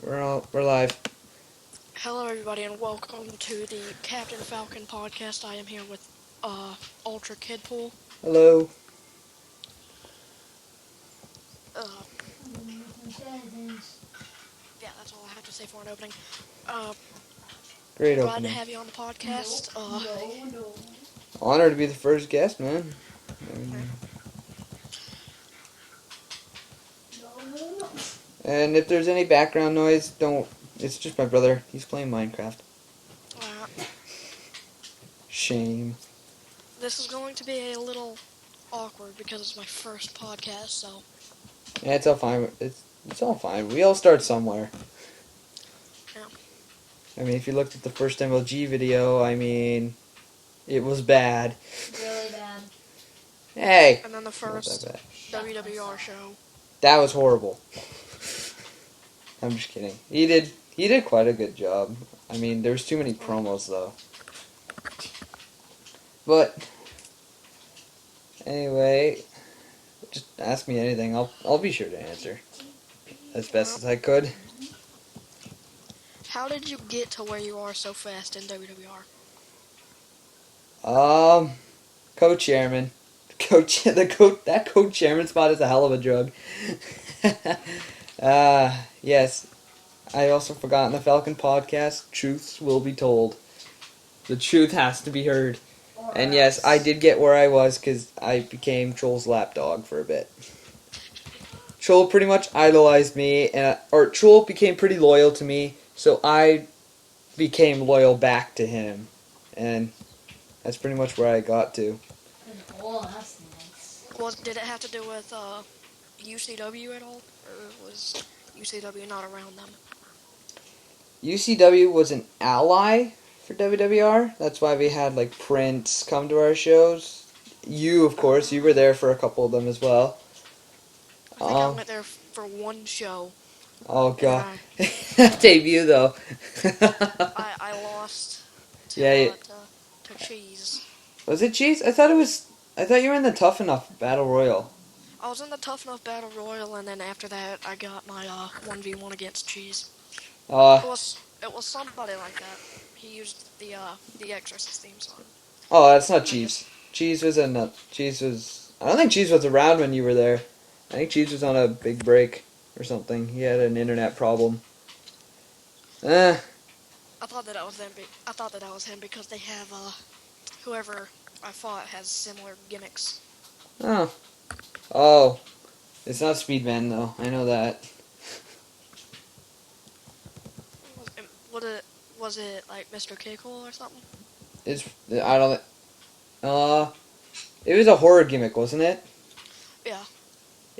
We're live. Hello, everybody, and welcome to the Captain Falcon podcast. I am here with Ultra Kidpool. Hello. Uh, yeah, that's all I have to say for an opening. Great Glad to opening. have you on the podcast. Honor to be the first guest, man. And if there's any background noise, don't. It's just my brother. He's playing Minecraft. Uh, Shame. this is going to be a little awkward because it's my first podcast, so Yeah, it's all fine. It's all fine. We all start somewhere. yeah. I mean, if you looked at the first MLG video, I mean, it was bad. Really bad. Hey. And then the Not that first bad. WWR show. That was horrible. I'm just kidding. He did quite a good job. I mean, there's too many promos though. But anyway, just ask me anything. I'll be sure to answer as best as I could. How did you get to where you are so fast in WWR? Co-chairman. That co-chairman spot is a hell of a drug. Yes. I also forgot in the Falcon podcast, truths will be told. The truth has to be heard. And yes, I did get where I was because I became Troll's lapdog for a bit. Troll pretty much idolized me, or Troll became pretty loyal to me, so I became loyal back to him. And that's pretty much where I got to. Oh, that's nice. Did it have to do with UCW at all, or was UCW not around them? UCW was an ally for WWR. That's why we had like Prince come to our shows. You, of course, you were there for a couple of them as well. I think I went there for one show. Oh god, And that debut though. I lost to, Yeah, to Cheese. was it Cheese? I thought you were in the Tough Enough Battle Royal. I was in the Tough Enough Battle Royal, and then after that, I got my 1v1 against Cheese. Uh, It was somebody like that. He used the Exorcist theme song. oh, that's not I Cheese. guess. Cheese was in. Cheese was. I don't think Cheese was around when you were there. I think Cheese was on a big break or something. He had an internet problem. Eh. I thought that I was them. I thought that I was him because they have whoever I fought has similar gimmicks. Oh. Oh. It's not Speedman though. I know that. Was it like Mr. Kickle or something? It's. I don't. It was a horror gimmick, wasn't it? Yeah.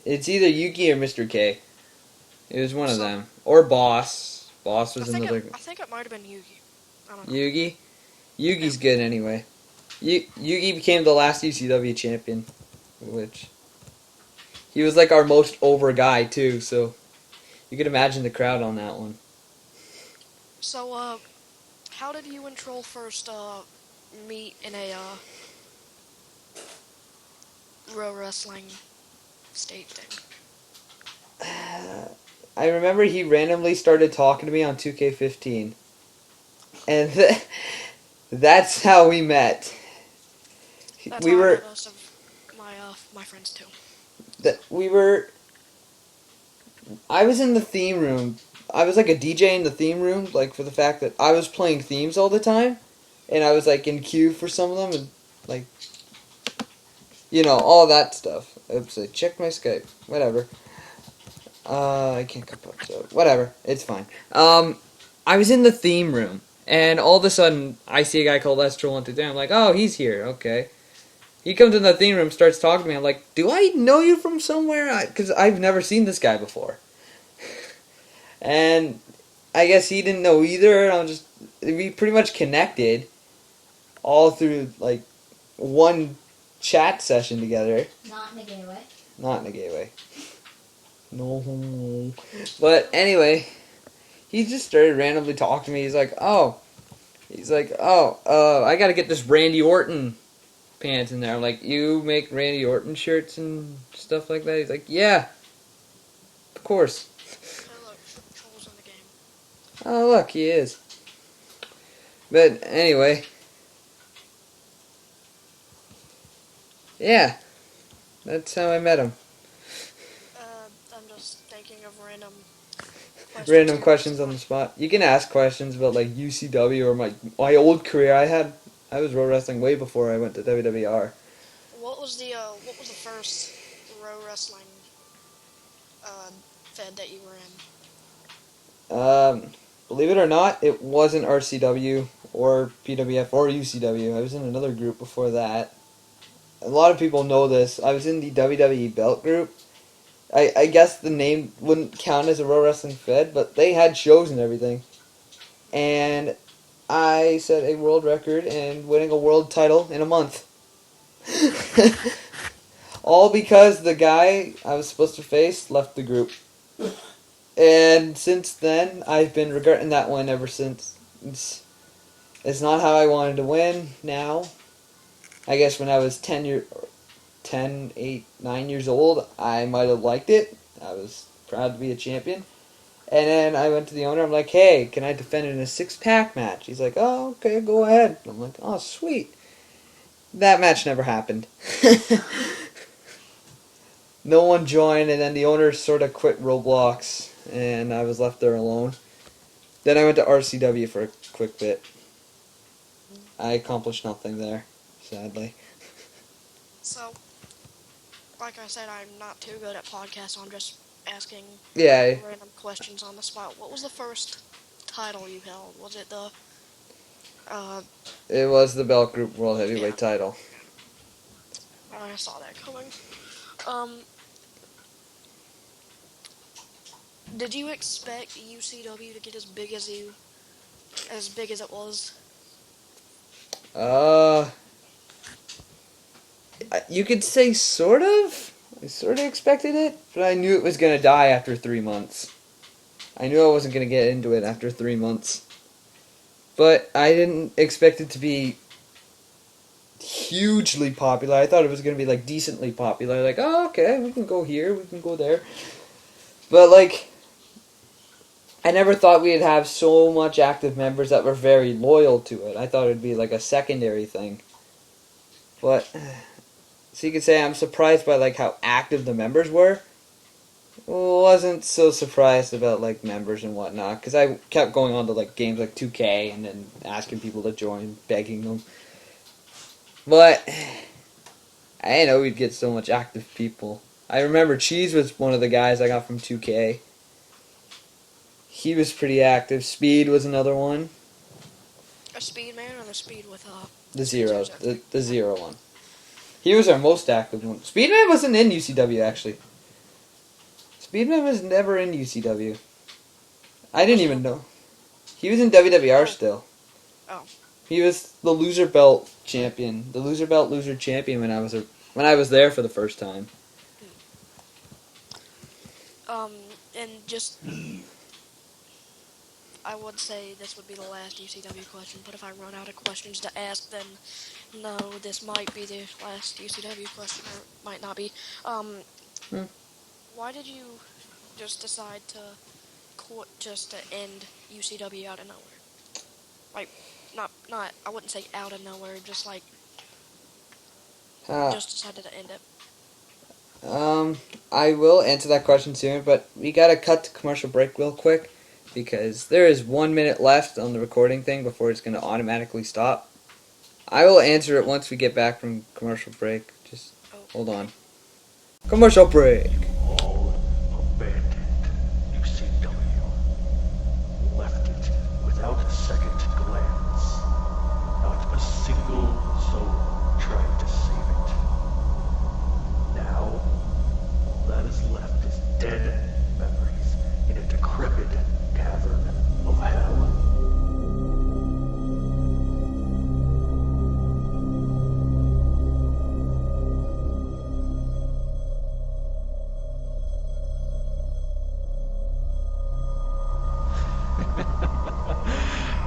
It's either Yuki or Mr. K. It was one of So- them. Or Boss. Boss was another. I think it might have been Yugi. I don't know. Yugi? Yugi's good anyway. Yugi became the last UCW champion. Which. He was like our most over guy, too, so. You could imagine the crowd on that one. So, how did you and Troll first, meet in a, real wrestling state thing? I remember he randomly started talking to me on 2K15. And that's how we met. That's We how I were. met most of my friends too. We were. I was in the theme room. I was like a DJ in the theme room, like for the fact that I was playing themes all the time, and I was like in queue for some of them, and like, all that stuff. Oops, I checked my Skype. Whatever. I can't come up, so whatever. It's fine. I was in the theme room, and all of a sudden, I see a guy called Astro123. I'm like, oh, he's here. Okay. He comes in the theme room, starts talking to me. I'm like, do I know you from somewhere? Because I've never seen this guy before. And I guess he didn't know either. And we pretty much connected all through like one chat session together. Not in a gay way. Not in a gay way. No. But anyway, he just started randomly talking to me. He's like, oh, I gotta get this Randy Orton pants in there. I'm like, you make Randy Orton shirts and stuff like that? He's like, yeah, of course. Hey, look, Troll's in Oh, look, he is. But anyway. Yeah. That's how I met him. I'm just thinking of random questions. Random here questions on the spot. You can ask questions about like UCW or my old career. I was road wrestling way before I went to WWR. What was the first pro wrestling fed that you were in? Believe it or not, it wasn't RCW or PWF or UCW. I was in another group before that. A lot of people know this. I was in the WWE belt group. I guess the name wouldn't count as a Road Wrestling Fed, but they had shows and everything. And I set a world record in winning a world title in a month. All because the guy I was supposed to face left the group. And since then, I've been regretting that win ever since. It's not how I wanted to win now. I guess when I was 9 years old, I might have liked it. I was proud to be a champion. And then I went to the owner, I'm like, hey, can I defend it in a 6-pack match? He's like, oh, okay, go ahead. I'm like, oh, sweet. That match never happened. No one joined, and then the owner sort of quit Roblox, and I was left there alone. Then I went to RCW for a quick bit. I accomplished nothing there, sadly. So, like I said, I'm not too good at podcasts, so I'm just asking Yeah, random questions on the spot. What was the first title you held? Was it the it was the Belt Group World Heavyweight title. I saw that coming. Um, did you expect UCW to get as big as it was? You could say sort of. I sort of expected it, but I knew it was going to die after 3 months. I knew I wasn't going to get into it after 3 months. But I didn't expect it to be hugely popular. I thought it was going to be like decently popular. Like, oh, okay, we can go here, we can go there. But like, I never thought we'd have so much active members that were very loyal to it. I thought it'd be like a secondary thing. But so you could say I'm surprised by like how active the members were. Wasn't so surprised about like members and whatnot because I kept going on to like games like 2K and then asking people to join, begging them. But I didn't know we'd get so much active people. I remember Cheese was one of the guys I got from 2K. He was pretty active. Speed was another one. A Speedman or the Speed with The zero, the zero one. He was our most active one. Speedman wasn't in UCW actually. Speedman was never in UCW. I didn't even know. He was in WWR still. Oh. He was the loser belt champion, the loser belt loser champion when I was there for the first time. And just I would say this would be the last UCW question, but if I run out of questions to ask, then no, this might be the last UCW question, or it might not be. Why did you just decide to quit, just to end UCW out of nowhere? Like, not I wouldn't say out of nowhere, just like just decided to end it. I will answer that question soon, but we gotta cut to commercial break real quick because there is 1 minute left on the recording thing before it's gonna automatically stop. I will answer it once we get back from commercial break. Just hold on. Commercial break. All abandoned UCW. Left it without a second glance. Not a single soul tried to save it. Now, all that is left is dead memories in a decrepit cavern of hell.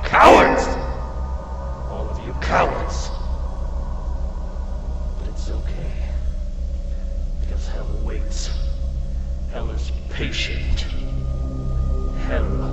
Cowards! All of you cowards! But it's okay. Because hell waits. Hell is patient. Hell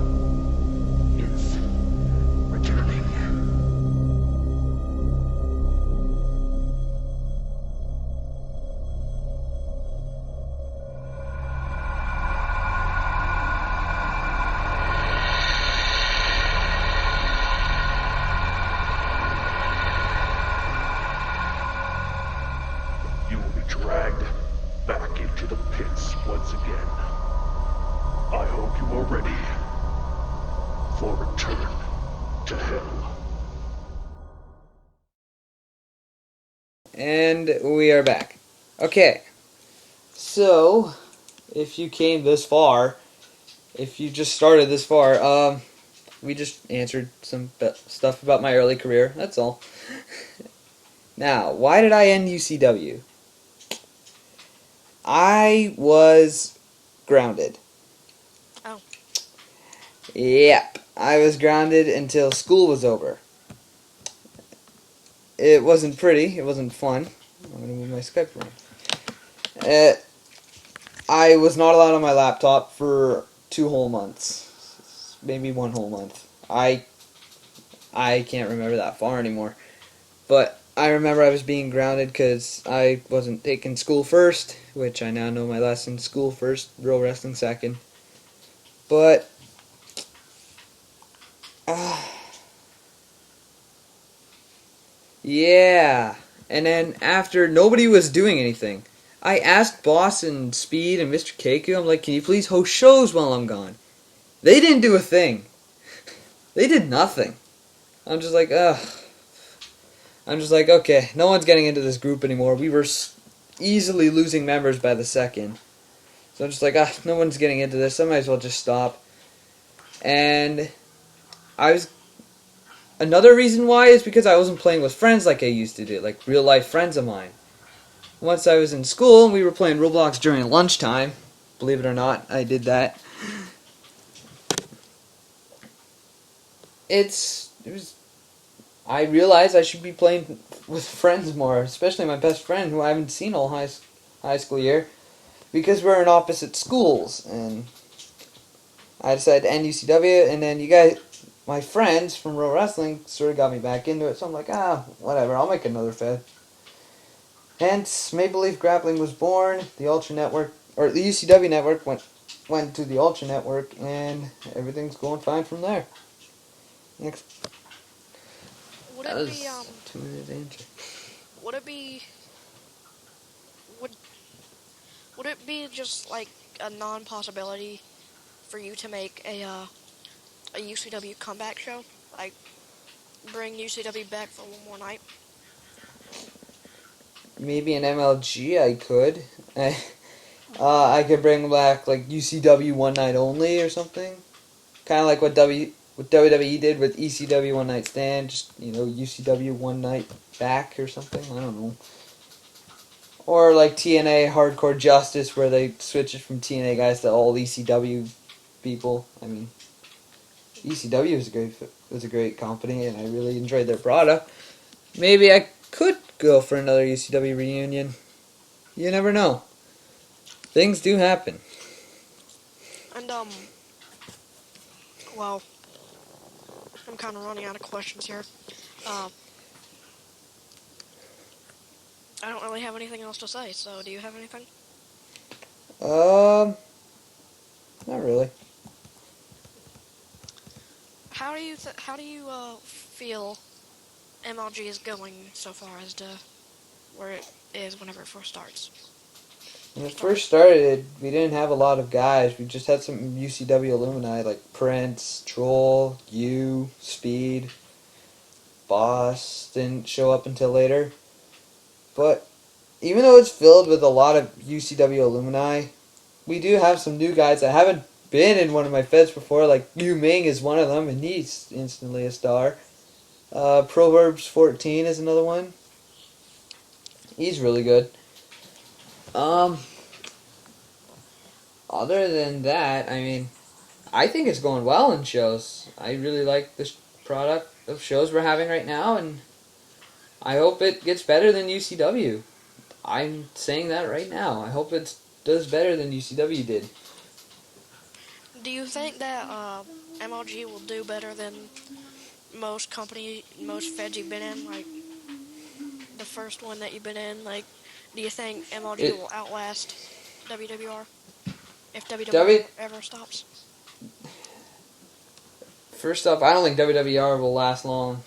for return to hell. And we are back. Okay, so if you came this far, if you just started this far, we just answered some stuff about my early career. That's all. Now, why did I end UCW? I was grounded. Oh. Yep, I was grounded until school was over. It wasn't pretty. It wasn't fun. I'm gonna move my Skype around. I was not allowed on my laptop for 2 whole months, maybe 1 whole month. I can't remember that far anymore, but I remember I was being grounded because I wasn't taking school first, which I now know my lesson: school first, real wrestling second. But yeah, and then after nobody was doing anything, I asked Boss and Speed and Mr. Keiko, I'm like, can you please host shows while I'm gone? They didn't do a thing. They did nothing. I'm just like, ugh. I'm just like, okay, no one's getting into this group anymore. We were easily losing members by the second. So I'm just like, no one's getting into this. I might as well just stop. And another reason why is because I wasn't playing with friends like I used to do, like real life friends of mine. Once I was in school, we were playing Roblox during lunchtime. Believe it or not, I did that. I realized I should be playing with friends more, especially my best friend, who I haven't seen all high school year, because we're in opposite schools. And I decided to end UCW, and then you guys, my friends from Real Wrestling, sort of got me back into it. So I'm like, whatever, I'll make another fed. Hence, Maple Leaf Grappling was born. The Ultra Network, or the UCW Network, went to the Ultra Network, and everything's going fine from there. Next. Would That it was be 2 minutes answer. would it be would it be just like a non-possibility for you to make a UCW comeback show? Like bring UCW back for one more night? Maybe an MLG I could. I could bring back like UCW One Night Only or something. Kind of like what WWE did with ECW One Night Stand. Just, UCW One Night Back or something. I don't know. Or like TNA Hardcore Justice, where they switch it from TNA guys to all ECW people. I mean, ECW was a great company, and I really enjoyed their product. Maybe I could go for another ECW reunion. You never know. Things do happen. And well, I'm kind of running out of questions here. Uh, I don't really have anything else to say. So, do you have anything? Not really. How do you feel MLG is going so far as to where it is whenever it first starts? When it first started, we didn't have a lot of guys. We just had some UCW alumni like Prince, Troll, you, Speed, Boss. Didn't show up until later. But even though it's filled with a lot of UCW alumni, we do have some new guys that haven't been in one of my feds before. Like Yu Ming is one of them, and he's instantly a star. Proverbs 14 is another one. He's really good. Other than that, I mean, I think it's going well in shows. I really like this product of shows we're having right now, and I hope it gets better than UCW. I'm saying that right now. I hope it does better than UCW did. Do you think that MLG will do better than most feds you've been in? Like the first one that you've been in. Like, do you think MLG will outlast WWR if WWR ever stops? First off, I don't think WWR will last long.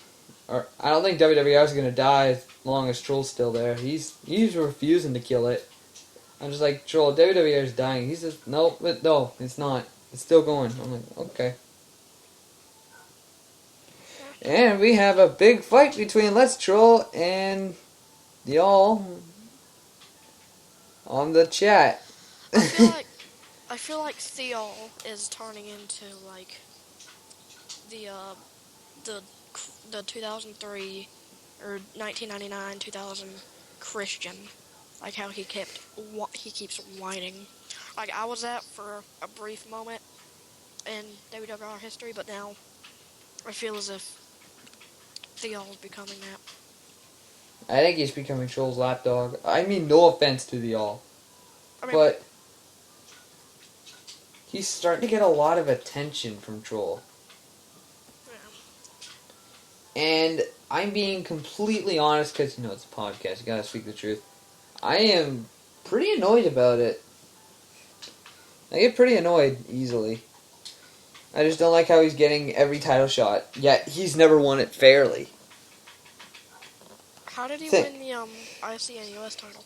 Or I don't think WWR is going to die as long as Troll's still there. He's refusing to kill it. I'm just like, Troll, WWR is dying. He's just, no, it's not. It's still going. I'm like, okay. And we have a big fight between Let's Troll and y'all on the chat. I feel like Theo is turning into like the uh the the 2003 or 1999 2000 Christian, like how he keeps whining. Like I was that for a brief moment in WWR history, but now I feel as if Theo is becoming that. I think he's becoming Troll's lapdog. I mean, no offense to the all, I mean, but he's starting to get a lot of attention from Troll. yeah. And I'm being completely honest because, it's a podcast. You gotta speak the truth. I am pretty annoyed about it. I get pretty annoyed easily. I just don't like how he's getting every title shot, yet he's never won it fairly. How did he win the IC and US title?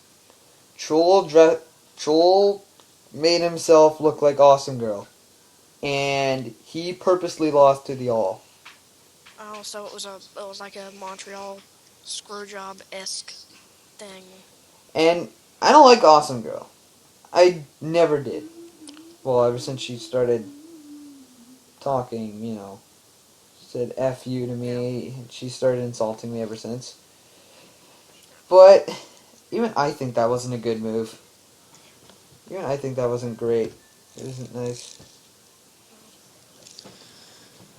Troll made himself look like Awesome Girl. And he purposely lost to the All. Oh, so it was like a Montreal screwjob-esque thing. And I don't like Awesome Girl. I never did. Well, ever since she started talking, said F you to me, and she started insulting me ever since. But even I think that wasn't a good move. Even I think that wasn't great. It isn't nice.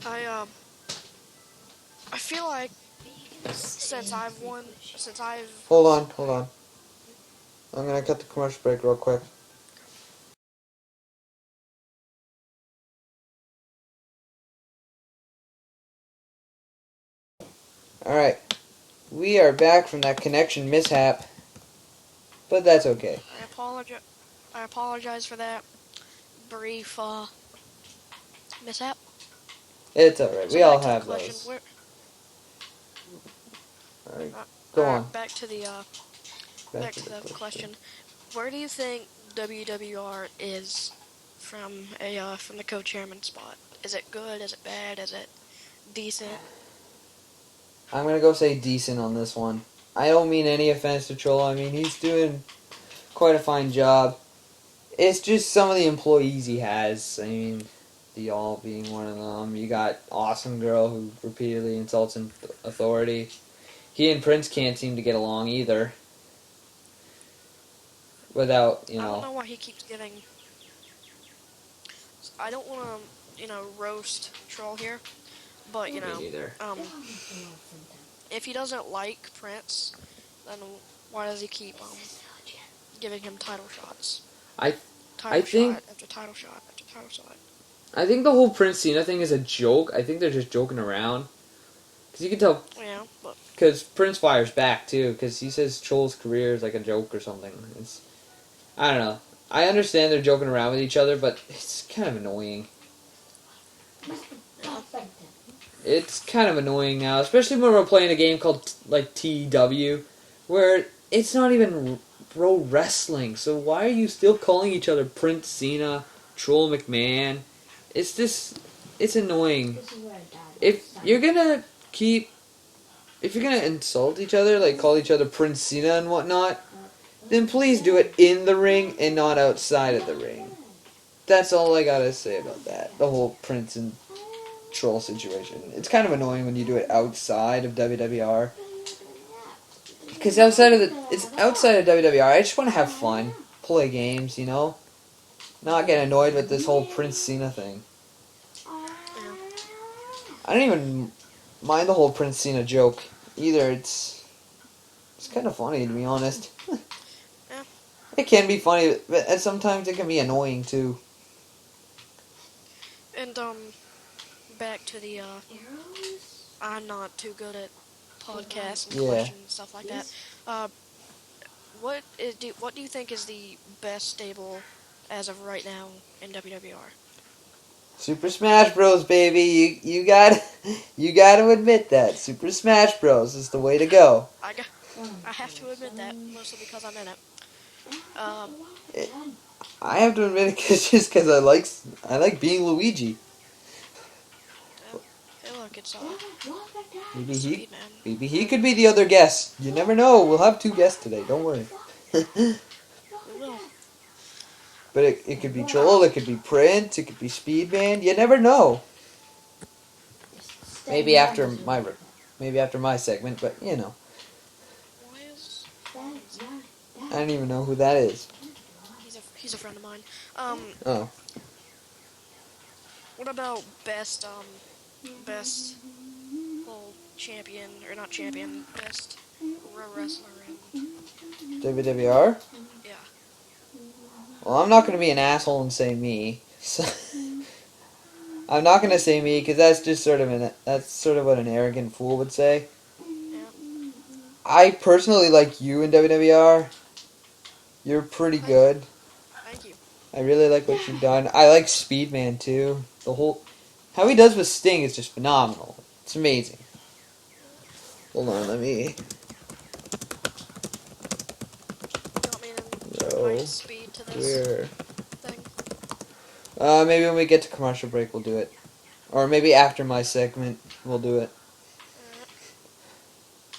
I feel like since I've Hold on. I'm gonna cut the commercial break real quick. Alright. We are back from that connection mishap. But that's okay. I apologize for that brief mishap. It's alright. So We all back to the have question. those. Alright. Go on. Back to the question. Where do you think WWR is from the co-chairman spot? Is it good? Is it bad? Is it decent? I'm gonna go say decent on this one. I don't mean any offense to Troll. I mean, he's doing quite a fine job. It's just some of the employees he has. I mean, the all being one of them. You got Awesome Girl who repeatedly insults authority. He and Prince can't seem to get along either. Without, I don't know why he keeps getting. I don't want to, roast Troll here, but Me neither. if he doesn't like Prince, then why does he keep giving him title shots? I Title think shot after title shot after title shot. I think the whole Prince Cena thing is a joke. I think they're just joking around. Because you can tell. Yeah, but Because Prince fires back too. Because he says Troll's career is like a joke or something. I don't know. I understand they're joking around with each other, but it's kind of annoying. It's kind of annoying now, especially when we're playing a game called like TW, where it's not even pro wrestling. So why are you still calling each other Prince Cena, Troll McMahon? It's annoying. If you're gonna insult each other, like call each other Prince Cena and whatnot, then please do it in the ring and not outside of the ring. That's all I gotta say about that. The whole Prince and Troll situation. It's kind of annoying when you do it outside of WWR. Because it's outside of WWR. I just want to have fun, play games, not get annoyed with this whole Prince Cena thing. I don't even mind the whole Prince Cena joke either. It's kind of funny, to be honest. yeah. It can be funny, but sometimes it can be annoying too. And back to the I'm not too good at podcasts and questions and stuff like that. What do you think is the best stable as of right now in WWR? Super Smash Bros, baby. You gotta admit that Super Smash Bros is the way to go. I have to admit that, mostly because I'm in it. I have to admit it just because I like being Luigi. Hey, look, it's Speedman. Maybe he could be the other guest. You never know. We'll have 2 guests today. Don't worry. We will. But it could be Joel, it could be Prince, it could be Speedman. You never know. Maybe after my segment, but you know. Why is... I don't even know who that is. He's a friend of mine. Oh. What about best whole champion, or not champion, best wrestler in... WWR? Yeah. Well, I'm not going to be an asshole and say me. So I'm not going to say me because that's just sort of what an arrogant fool would say. Yeah. I personally like you in WWR. You're pretty good. Thank you. I really like what you've done. I like Speedman too. How he does with Sting is just phenomenal. It's amazing. Hold on, let me. Want me to turn my speed to this thing? Maybe when we get to commercial break, we'll do it, or maybe after my segment, we'll do it.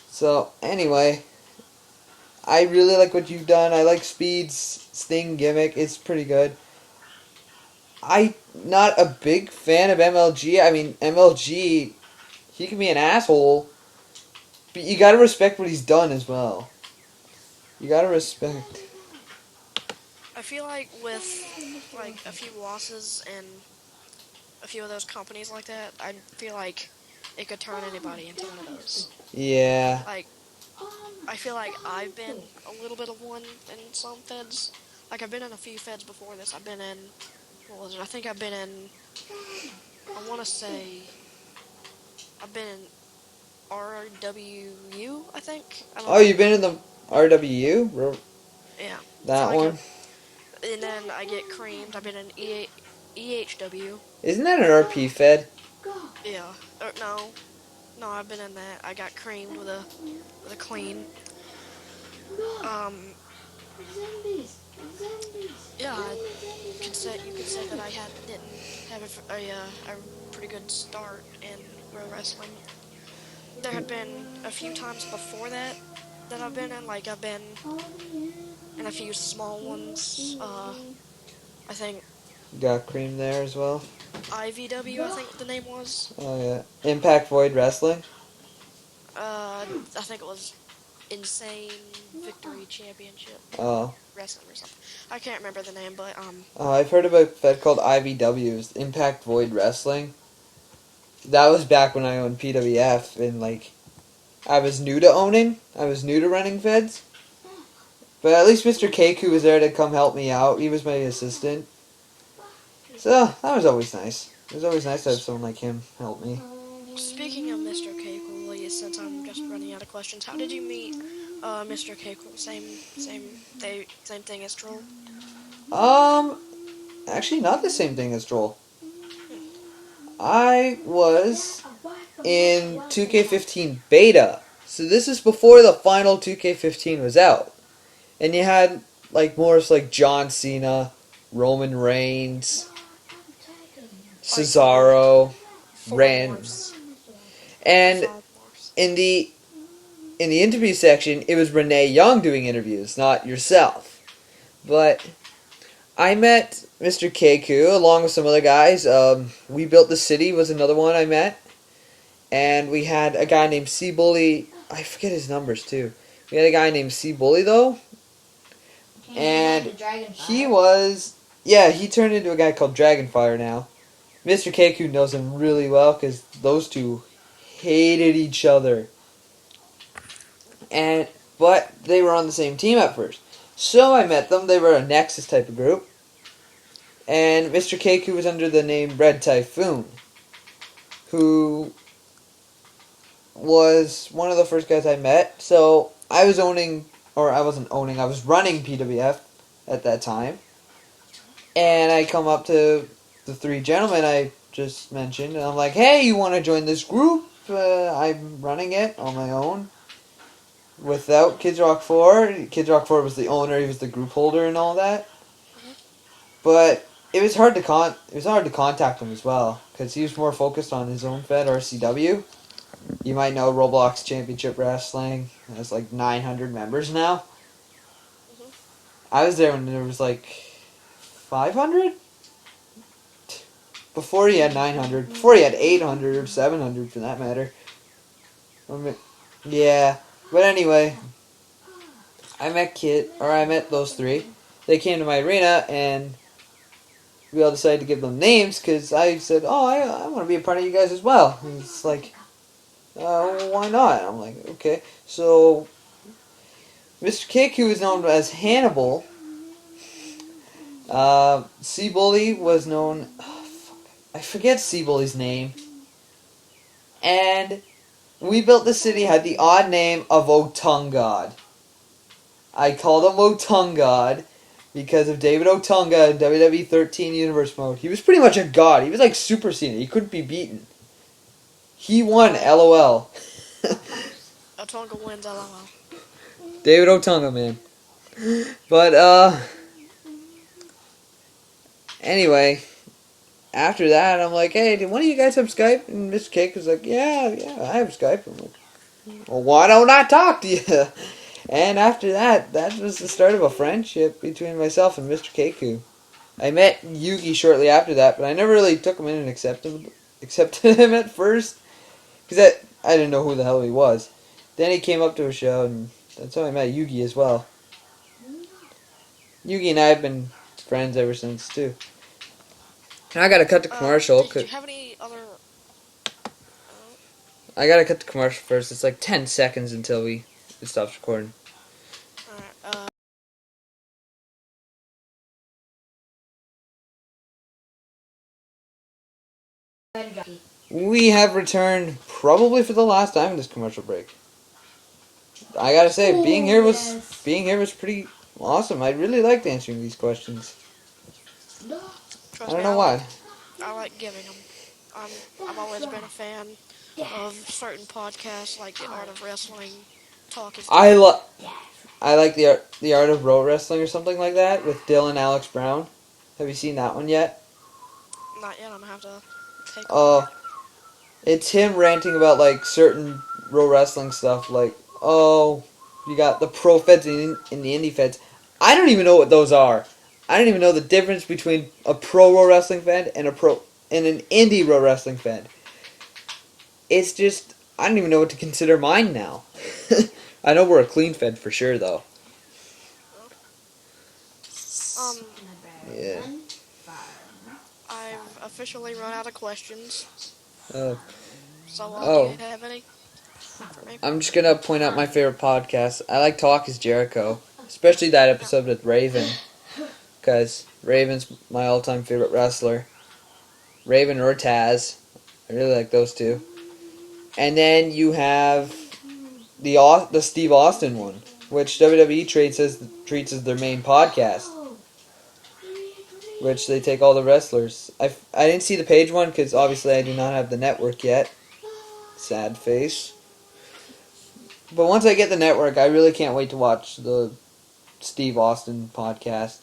So anyway, I really like what you've done. I like Speed's Sting gimmick. It's pretty good. I'm not a big fan of MLG. I mean, MLG, he can be an asshole, but you gotta respect what he's done as well. You gotta respect. I feel like with like a few losses and a few of those companies like that, I feel like it could turn anybody into one of those. Yeah. Like, I feel like I've been a little bit of one in some feds. Like, I've been in a few feds before this. I've been in, what was it? I think I've been in, I want to say, I've been in RWU, I think. I don't know. You've been in the RWU? Yeah. That like one? And then I get creamed. I've been in EHW. Isn't that an RP Fed? Yeah. No, I've been in that. I got creamed with a clean. Yeah, you could say that I didn't have a pretty good start in pro wrestling. There had been a few times before that I've been in. Like, I've been in a few small ones. I think You got cream there as well? IVW, I think the name was. Oh, yeah. Impact Void Wrestling? I think it was Insane Victory Championship Oh. Wrestling or something. I can't remember the name, but I've heard of a Fed called IVW. It's Impact Void Wrestling. That was back when I owned PWF, and, like, I was new to owning. I was new to running Feds. But at least Mr. Keiko was there to come help me out. He was my assistant. So, that was always nice. It was always nice to have someone like him help me. speaking of Mr. Keiko, since I'm just running out of questions, how did you meet Mr. Keiko? Same thing as Troll? Actually not the same thing as Joel. I was in 2K15 beta. So this is before the final 2K15 was out. And you had, like, more like John Cena, Roman Reigns, Cesaro, Rand. And in the interview section, it was Renee Young doing interviews, not yourself. But I met Mr. Keiko along with some other guys. We Built the City was another one I met. And we had a guy named C Bully. I forget his numbers too. We had a guy named C Bully though. And he was, he turned into a guy called Dragonfire now. Mr. Keiko knows him really well because those two hated each other. But they were on the same team at first. So I met them. They were a Nexus type of group. And Mr. Keiko was under the name Red Typhoon, who was one of the first guys I met. So I was running PWF at that time. And I come up to the 3 gentlemen I just mentioned, and I'm like, hey, you want to join this group? I'm running it on my own. Without Kids Rock 4. Kids Rock 4 was the owner, he was the group holder and all that. But it was hard to contact him as well because he was more focused on his own fed, RCW. You might know Roblox Championship Wrestling has like 900 members now. Mhm. I was there when there was like 500. Before he had 900. Before he had 800 or 700 for that matter. Yeah, but anyway, I met those three. They came to my arena and we all decided to give them names because I said, "Oh, I want to be a part of you guys as well." And it's like, why not? I'm like, okay. So, Mr. Kick, who was known as Hannibal, Sea Bully was known. Oh, fuck, I forget Sea Bully's name. And we built the city had the odd name of Otungod. I called him Otungod because of David Otunga in WWE 13 Universe Mode. He was pretty much a god. He was like Super Cena. He couldn't be beaten. He won, LOL. Otonga wins, LOL. David Otunga, man. But, anyway, after that, I'm like, hey, did one of you guys have Skype? And Mr. Cake was like, yeah, I have Skype. I'm like, well, why don't I talk to you? And after that, that was the start of a friendship between myself and Mr. Keku. I met Yugi shortly after that, but I never really took him in and accepted him at first. Because I didn't know who the hell he was. Then he came up to a show, and that's how I met Yugi as well. Yugi and I have been friends ever since, too. And I gotta cut the commercial. Did you have any other... I gotta cut the commercial first. It's like 10 seconds until it stops recording. Alright, We have returned probably for the last time in this commercial break. I gotta say, being here was pretty awesome. I really liked answering these questions. I don't know why. I like giving them. I've always been a fan of certain podcasts like The Art of Wrestling, Talk is I Good. like the art of road wrestling or something like that with Dylan Alex Brown. Have you seen that one yet? Not yet, I'm gonna have to take a Oh, look. it's him ranting about like certain road wrestling stuff, like you got the pro feds and the indie feds. I don't even know what those are. I don't even know the difference between a pro road wrestling fed and an indie road wrestling fed. It's just I don't even know what to consider mine now. I know we're a clean fed for sure though. Um, Yeah. I've officially run out of questions. Uh, So, do oh, you have any for me? I'm just gonna point out my favorite podcast. I like Talk is Jericho, especially that episode with Raven, because Raven's my all-time favorite wrestler. Raven or Taz, I really like those two. And then you have the Steve Austin one, which WWE treats as their main podcast, which they take all the wrestlers. I didn't see the page one because obviously I do not have the network yet. Sad face. But once I get the network, I really can't wait to watch the Steve Austin podcast,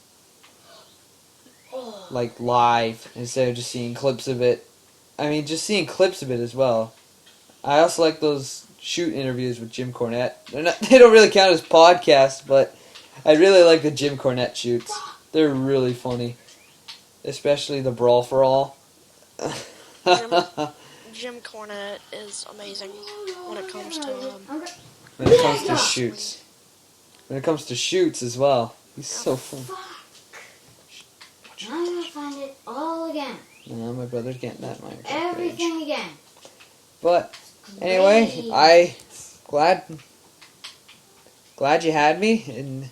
like live instead of just seeing clips of it. I mean, just seeing clips of it as well. I also like those shoot interviews with Jim Cornette. They don't really count as podcasts, but I really like the Jim Cornette shoots. They're really funny, especially the Brawl for All. Jim Cornette is amazing when it comes to When it comes to shoots. When it comes to shoots as well. He's so fun. I'm gonna find it all again. Yeah, my brother's getting that Minecraft page. Everything again. But anyway, I glad you had me, and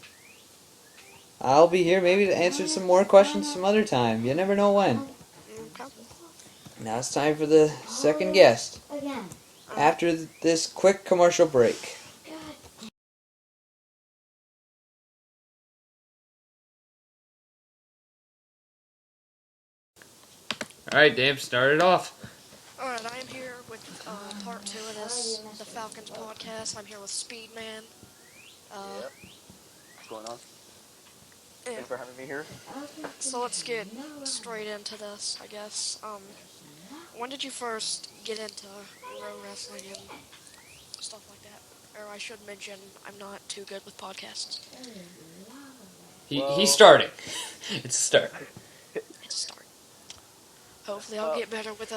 I'll be here maybe to answer some more questions some other time. You never know when. okay. Now it's time for the second guest Again. after this quick commercial break. All right, Dave, start it off. Alright, I am here with part 2 of this, the Falcons podcast. I'm here with Speedman. Yep. What's going on? Yeah. Thanks for having me here. So let's get straight into this, I guess. When did you first get into pro wrestling and stuff like that? Or I should mention, I'm not too good with podcasts. He's starting. It's a start. It's a start. Hopefully, I'll Well, get better with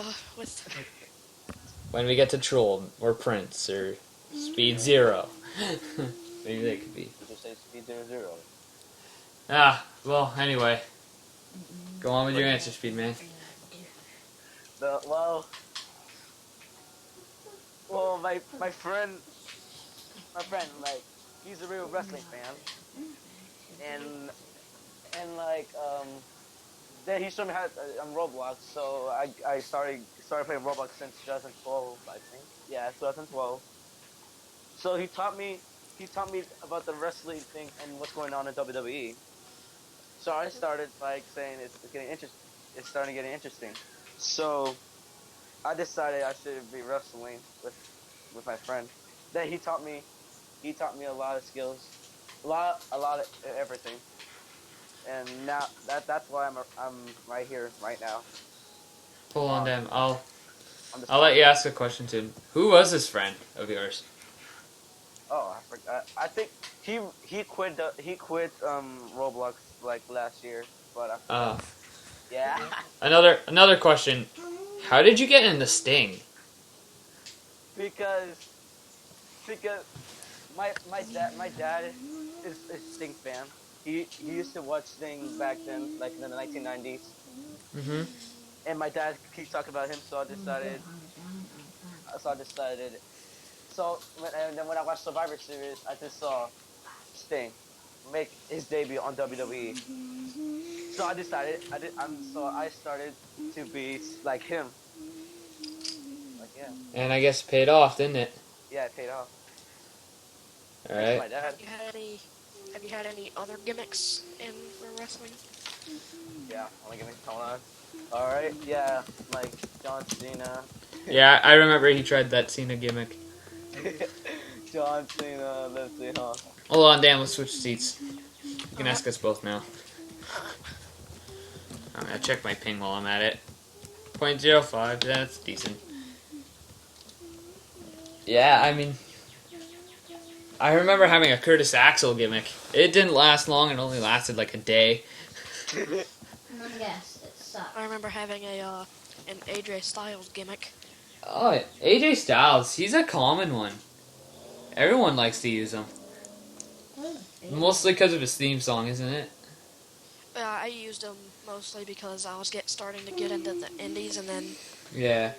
When we get to Troll or Prince or Speed Zero, maybe they could be. you just say Speed 00. Well, anyway. Go on with your answer, Speedman. Well, my friend, like, he's a real wrestling fan, and like, then he showed me how to, on Roblox, so I started playing Roblox since 2012, I think. Yeah, 2012. So he taught me about the wrestling thing and what's going on in WWE. So I started like saying it's starting getting interesting. So I decided I should be wrestling with my friend. Then he taught me a lot of skills, a lot of everything. And now that's why I'm right here right now. Hold on, Dan. I'll On the let you spot. ask a question too. Who was this friend of yours? Oh, I forgot. I think he quit Roblox like last year, but I forgot. Yeah. Another question. How did you get into Sting? because because my dad is Sting fan. He used to watch Sting back then, like in the 1990s, Mm-hmm. and my dad keeps talking about him. So I decided. So I decided. And then when I watched Survivor Series, I just saw Sting make his debut on WWE. So I decided so I started to be like him. Like yeah, And I guess it paid off, didn't it? yeah, it paid off. All Thanks to right. my dad. Have you had any other gimmicks in pro wrestling? Yeah, only give me hold on. All right, yeah, like John Cena. Yeah, I remember he tried that Cena gimmick. John Cena. Let's see, huh? Hold on, Dan. Let's switch seats. You can ask us both now. I'm gonna check my ping while I'm at it. 0.05. That's decent. Yeah, I mean, I remember having a Curtis Axel gimmick. It didn't last long. It only lasted like a day. I'm gonna guess. It sucks. I remember having an AJ Styles gimmick. Oh, AJ Styles. He's a common one. Everyone likes to use him. Mostly because of his theme song, isn't it? I used them mostly because I was starting to get into the indies, and then Yeah.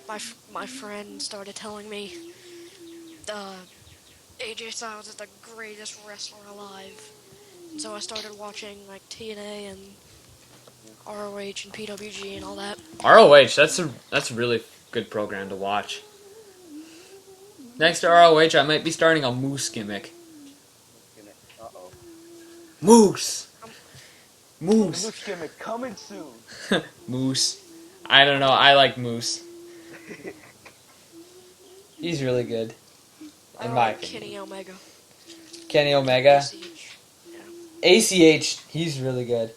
my friend started telling me AJ Styles is the greatest wrestler alive. And so I started watching like TNA and ROH and PWG and all that. ROH. That's a really good program to watch. Next to ROH, I might be starting a Moose gimmick. Uh-oh. Moose. Moose Moose. gimmick coming soon. Moose. I don't know. I like Moose. He's really good. I In don't my like opinion. Kenny Omega. Kenny Omega. ACH. ACH. He's really good.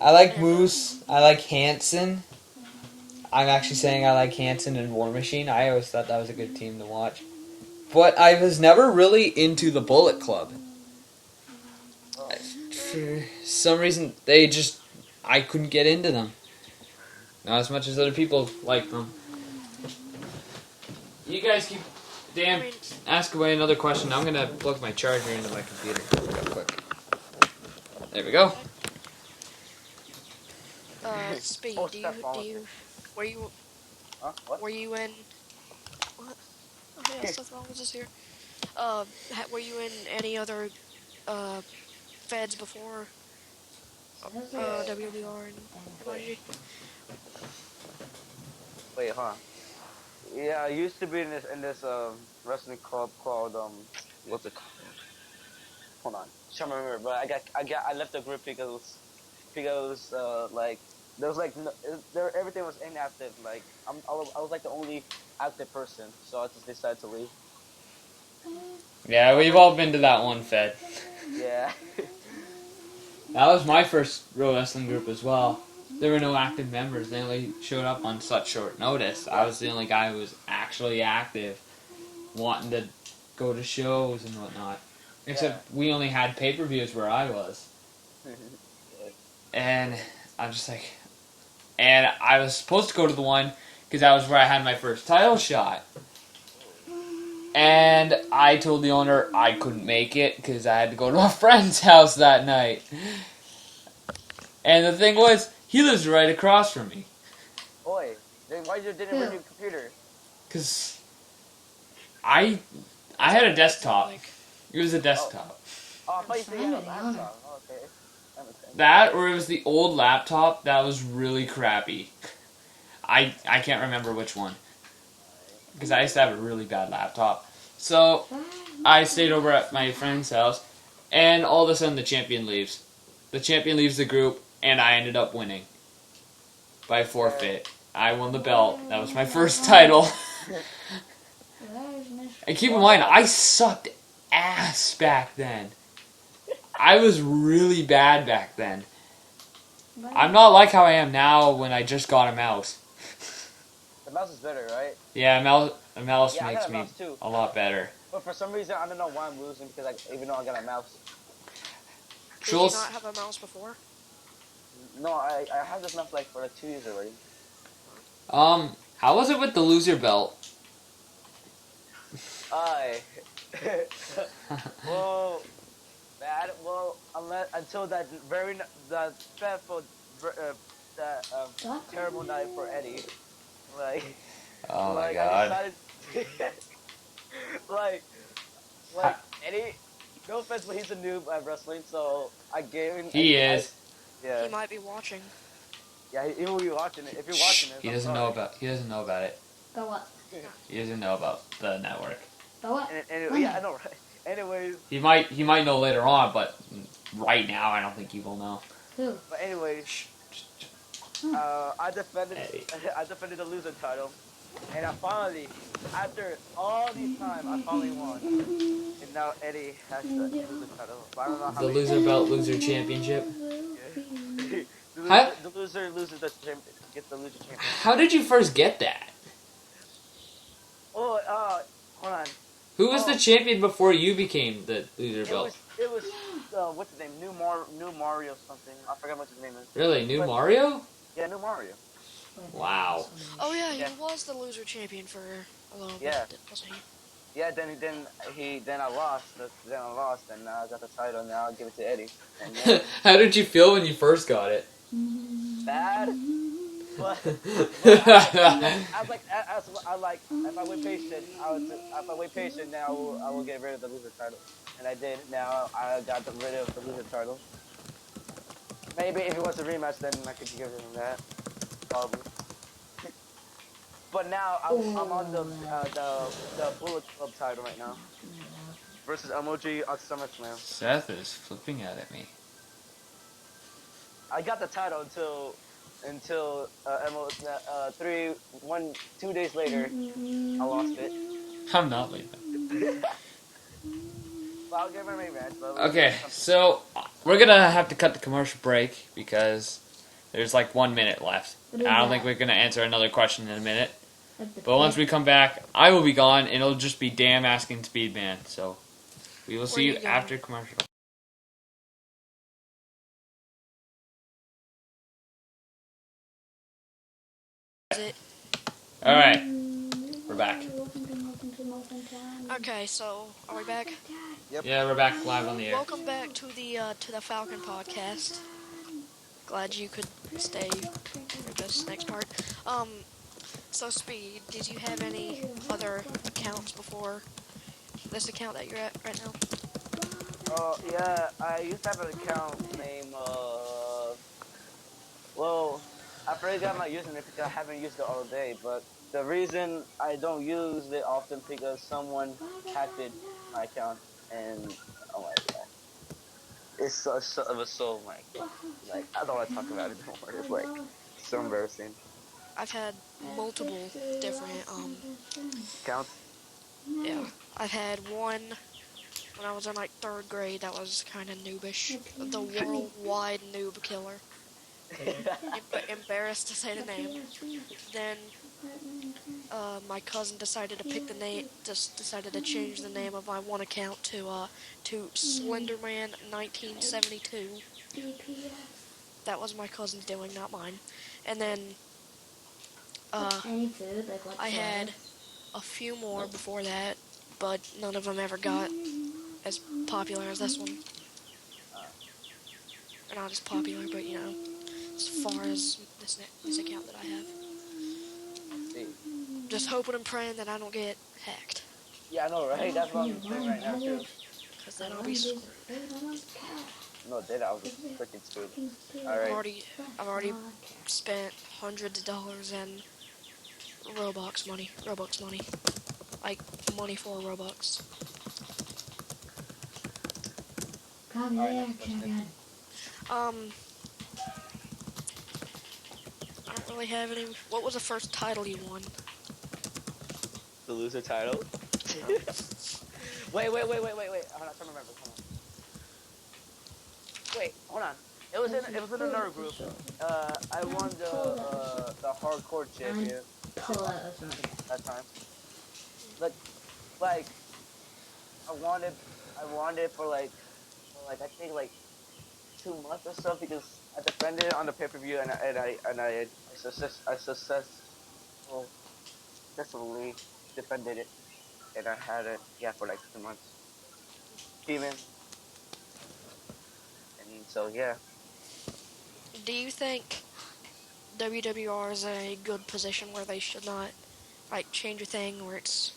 I like Moose. I like Hanson. I'm actually saying I like Hanson and War Machine. I always thought that was a good team to watch. But I was never really into the Bullet Club. For some reason, I couldn't get into them. Not as much as other people like them. You guys keep... Dan, ask away another question. I'm going to plug my charger into my computer real quick. There we go. Speed. Oh, Do Steph you Rollins. Huh? What? were you in what? Oh yeah, Seth Rollins is here. Were you in any other feds before WWR and MRG? Wait, huh? Yeah, I used to be in this wrestling club called what's it called? Hold on, trying to remember. But I left the group because like there was like everything was inactive. Like I was like the only active person, so I just decided to leave. Yeah, we've all been to that one fed. Yeah. That was my first real wrestling group as well. There were no active members. They only showed up on such short notice. I was the only guy who was actually active, wanting to go to shows and whatnot. Except we only had pay-per-views where I was. And I'm just like... And I was supposed to go to the one because that was where I had my first title shot. And I told the owner I couldn't make it because I had to go to a friend's house that night. And the thing was, he lives right across from me. Oi, then why you didn't bring your computer? Because I had a desktop. Like, It was a desktop. Oh, I thought you said you had a laptop. Oh, okay. That makes sense. That, or it was the old laptop that was really crappy. I can't remember which one. Because I used to have a really bad laptop. So, I stayed over at my friend's house, and all of a sudden the champion leaves. The champion leaves the group, and I ended up winning. By forfeit. I won the belt. That was my first title. And keep in mind, I sucked ass back then. I was really bad back then. I'm not like how I am now when I just got a mouse. The mouse is better, right? Yeah, a mouse Yeah, I makes got a me mouse too. a lot better. But for some reason, I don't know why I'm losing because even though I got a mouse. did you Jules, not have a mouse before? No, I have this mouse like for like 2 years already. how was it with the loser belt? Well, bad. Well, until that dreadful, terrible night for Eddie. Like, Oh my like god. I decided, like Eddie. No offense, but he's a noob at wrestling, so I gave him. He is. Yeah, He might be watching. yeah, he will be watching it. If you're watching it, He I'm doesn't sorry. know about it. Go what? He doesn't know about the network. Go what? Yeah, I know, right? Anyways, He might know later on, but right now I don't think he will know. Who? but anyways, Shh. I defended Eddie. I defended the loser title, and I finally, after all these time, I finally won. And now Eddie has the loser title. But I don't know how The many. loser belt, loser championship. The loser loses gets the loser championship. How did you first get that? Oh, hold on. Who was the champion before you became the loser belt? It was what's his name? New Mario something. I forgot what his name is. Really, New But- Mario? Yeah, New Mario. Wow. Oh yeah, he Yeah. was the loser champion for a little Yeah. bit, wasn't he? Yeah, then I lost. And now I got the title. And now I'll give it to Eddie. And then, How did you feel when you first got it? bad. But I was like, if I wait patient, now I will get rid of the loser title, and I did. Now I got rid of the loser title. Maybe if it was a rematch, then I could give him that, probably. But now I'm on the Bullet Club title right now versus Emoji on SummerSlam. Seth is flipping out at me. I got the title until 2 days later, I lost it. I'm not leaving. But I'll give him a rematch. Okay, so we're gonna have to cut the commercial break because there's like 1 minute left. I don't think we're gonna answer another question in a minute. But once we come back, I will be gone, and it'll just be Damn asking Speedman. So we will see Where you you going? after commercial. Is it? All right, we're back. Okay, so are we back? Yeah, we're back live on the air. Welcome back to the Falcon podcast. Glad you could stay for this next part. So Speed, did you have any other accounts before this account that you're at right now? Oh yeah, I used to have an account named well, I forgot my username because I haven't used it all day. But the reason I don't use it often because someone hacked my account, and oh my god, it was so like I don't want to talk about it anymore. It's like so embarrassing. I've had multiple different Accounts. yeah. I've had one when I was in like 3rd grade. That was kind of noobish. The worldwide noob killer. Embarrassed to say the name. Then my cousin decided to pick the name. Just decided to change the name of my one account to Slenderman 1972. That was my cousin's doing, not mine. And then Any food, like what? I had a few more before that, but none of them ever got as popular as this one. Or not as popular, but you know, as far as this account that I have. See. Just hoping and praying that I don't get hacked, Yeah, I know, right? That's what I'm doing right now too. because then I'll be screwed. No, did I was just freaking screwed. I've Alright. already spent hundreds of dollars in Robux money, like money for Robux. Come here, chicken. I don't really have any. What was the first title you won? The loser title. Wait. I'm not trying to remember. Hold on. Wait, hold on. It was in another group. I won the hardcore champion Pull out of something. that time. Like I wanted for I think like 2 months or so because I defended it on the pay-per-view and I successfully defended it and I had it for like 2 months. Steven. And so yeah. Do you think WWR is a good position where they should not like change a thing where it's